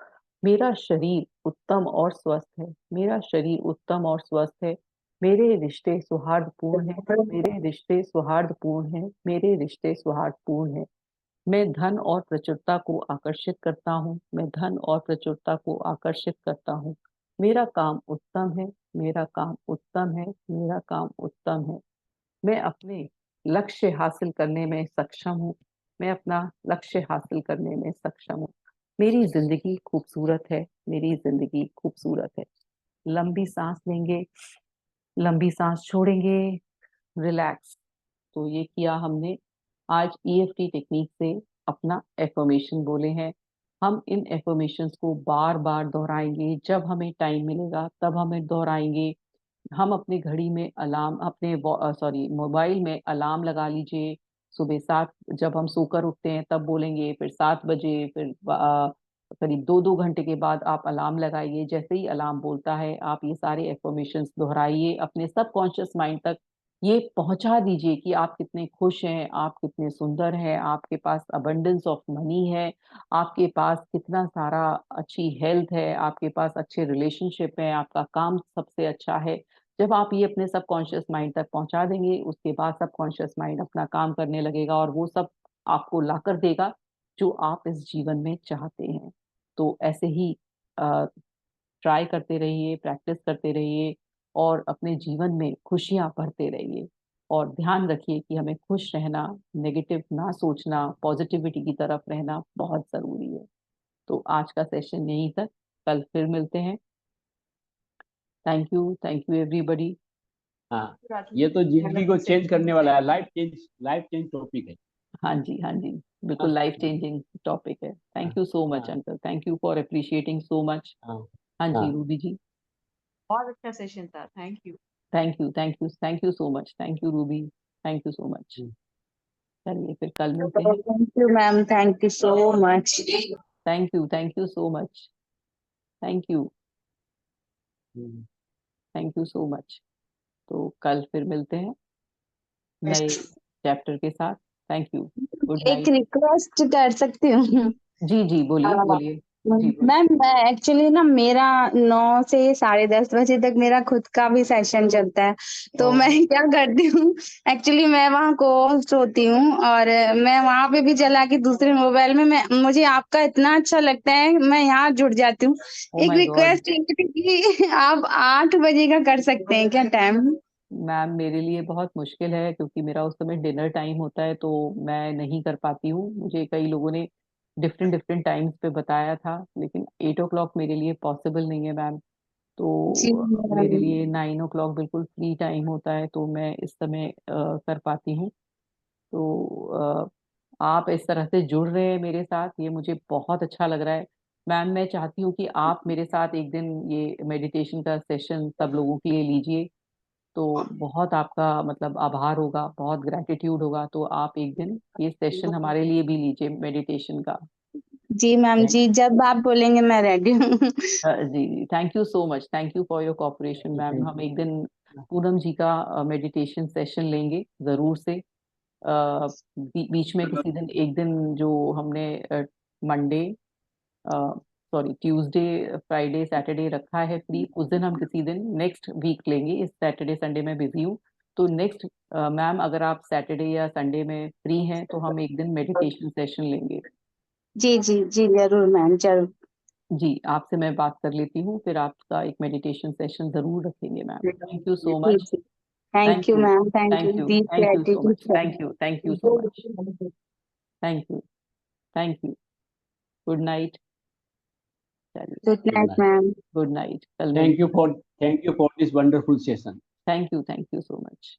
मेरा शरीर उत्तम और स्वस्थ है, मेरा शरीर उत्तम और स्वस्थ है। मेरे रिश्ते सौहार्दपूर्ण हैं, मेरे रिश्ते सौहार्दपूर्ण हैं, मेरे रिश्ते सौहार्दपूर्ण हैं। मैं धन और प्रचुरता को आकर्षित करता हूँ, मैं धन और प्रचुरता को आकर्षित करता हूँ। मेरा काम उत्तम है, मेरा काम उत्तम है, मेरा काम उत्तम है। मैं अपने लक्ष्य हासिल करने में सक्षम हूँ, मैं अपना लक्ष्य हासिल करने में सक्षम हूँ। मेरी जिंदगी खूबसूरत है, मेरी जिंदगी खूबसूरत है। लंबी सांस लेंगे, लंबी सांस छोड़ेंगे, रिलैक्स। तो ये किया हमने। आज ईएफटी टेक्निक से अपना एफर्मेशन बोले हैं। हम इन एफर्मेशंस को बार बार दोहराएंगे, जब हमें टाइम मिलेगा तब हमें दोहराएंगे। हम अपनी घड़ी में अलार्म, अपने मोबाइल में अलार्म लगा लीजिए। सुबह 7, जब हम सोकर उठते हैं तब बोलेंगे, फिर 7 बजे, फिर करीब 2-2 घंटे के बाद आप अलार्म लगाइए। जैसे ही अलार्म बोलता है आप ये सारे एफर्मेशंस दोहराइए, अपने सबकॉन्शियस माइंड तक ये पहुंचा दीजिए कि आप कितने खुश हैं, आप कितने सुंदर हैं, आपके पास अबंडेंस ऑफ मनी है, आपके पास कितना सारा अच्छी हेल्थ है, आपके पास अच्छे रिलेशनशिप है, आपका काम सबसे अच्छा है। जब आप ये अपने सबकॉन्शियस माइंड तक पहुंचा देंगे, उसके बाद सबकॉन्शियस माइंड अपना काम करने लगेगा और वो सब आपको लाकर देगा जो आप इस जीवन में चाहते हैं। तो ऐसे ही ट्राई करते रहिए, प्रैक्टिस करते रहिए और अपने जीवन में खुशियां भरते रहिए। और ध्यान रखिए कि हमें खुश रहना, नेगेटिव ना सोचना, पॉजिटिविटी की तरफ रहना बहुत जरूरी है। तो आज का सेशन यहीं तक, कल फिर मिलते हैं। Thank you everybody. हाँ, ये तो जिंदगी को चेंज करने वाला है, लाइफ चेंज टॉपिक है। हाँ जी, हाँ जी, बिल्कुल लाइफ चेंजिंग टॉपिक है। थैंक यू सो मच हाँ uncle, thank you for appreciating so much. हाँ हाँ हाँ। जी रूबी जी। बहुत अच्छा सेशन था, thank you. Thank you so much, thank you Ruby, thank you so much. चलिए फिर कल मिलते हैं। Thank you ma'am, thank you so much. Thank you so much, thank you, thank you so much. तो कल फिर मिलते हैं नए चैप्टर के साथ। थैंक यू, गुड एक नाइट। रिक्वेस्ट कर सकती हूँ? जी जी बोलिए बोलिए। जी बोलिए। मैम मैं एक्चुअली ना, मेरा 9 से 10:30 बजे तक मेरा खुद का भी सेशन चलता है। तो मैं क्या करती हूँ, एक्चुअली मैं वहाँ को होस्ट होती हूँ और मैं वहाँ पे भी चला के दूसरे मोबाइल में मुझे आपका इतना अच्छा लगता है, मैं यहाँ जुड़ जाती हूँ। ओ एक माय गॉड, रिक्वेस्ट कि आप 8 बजे का कर सकते हैं क्या टाइम? मैम मेरे लिए बहुत मुश्किल है क्योंकि मेरा उस समय डिनर टाइम होता है, तो मैं नहीं कर पाती हूँ। मुझे कई लोगों ने डिफरेंट डिफरेंट टाइम्स पे बताया था, लेकिन 8 o'clock मेरे लिए पॉसिबल नहीं है मैम। जी तो मेरे मैम। लिए 9 o'clock बिल्कुल फ्री टाइम होता है, तो मैं इस समय कर पाती हूँ। तो आप इस तरह से जुड़ रहे हैं मेरे साथ, ये मुझे बहुत अच्छा लग रहा है। मैम मैं चाहती हूँ कि आप मेरे साथ एक दिन ये मेडिटेशन का सेशन सब लोगों के लिए लीजिए। तो बहुत आपका मतलब आभार होगा, बहुत ग्रैटिट्यूड होगा। तो आप एक दिन ये सेशन हमारे लिए भी लीजिए मेडिटेशन का। जी मैम जी, जब आप बोलेंगे मैं रेडी हूँ। जी, thank you so much, thank you for your cooperation ma'am. हम एक दिन पूनम जी का मेडिटेशन सेशन लेंगे जरूर से। बीच में किसी दिन, एक दिन जो हमने Monday, sorry Tuesday, Friday, Saturday रखा है फ्री, उस दिन हम किसी दिन नेक्स्ट वीक लेंगे। इस सैटरडे संडे में बिजी हूँ, तो नेक्स्ट मैम अगर आप सैटरडे या संडे में फ्री हैं तो हम एक दिन मेडिटेशन सेशन लेंगे। जी जी जी, जरूर मैम जरूर। जी, आपसे मैं बात कर लेती हूँ, फिर आपका एक मेडिटेशन सेशन जरूर रखेंगे मैम। थैंक यू सो जी मच। जी, thank thank you you, ma'am, thank you, thank you, deep thank you so gratitude much, sir. Thank you so much. Thank you, thank you. Good night. चलिए, good Good night night. Ma'am. Good night, कल Thank मिलते you for this wonderful session. हैं। Thank you so much.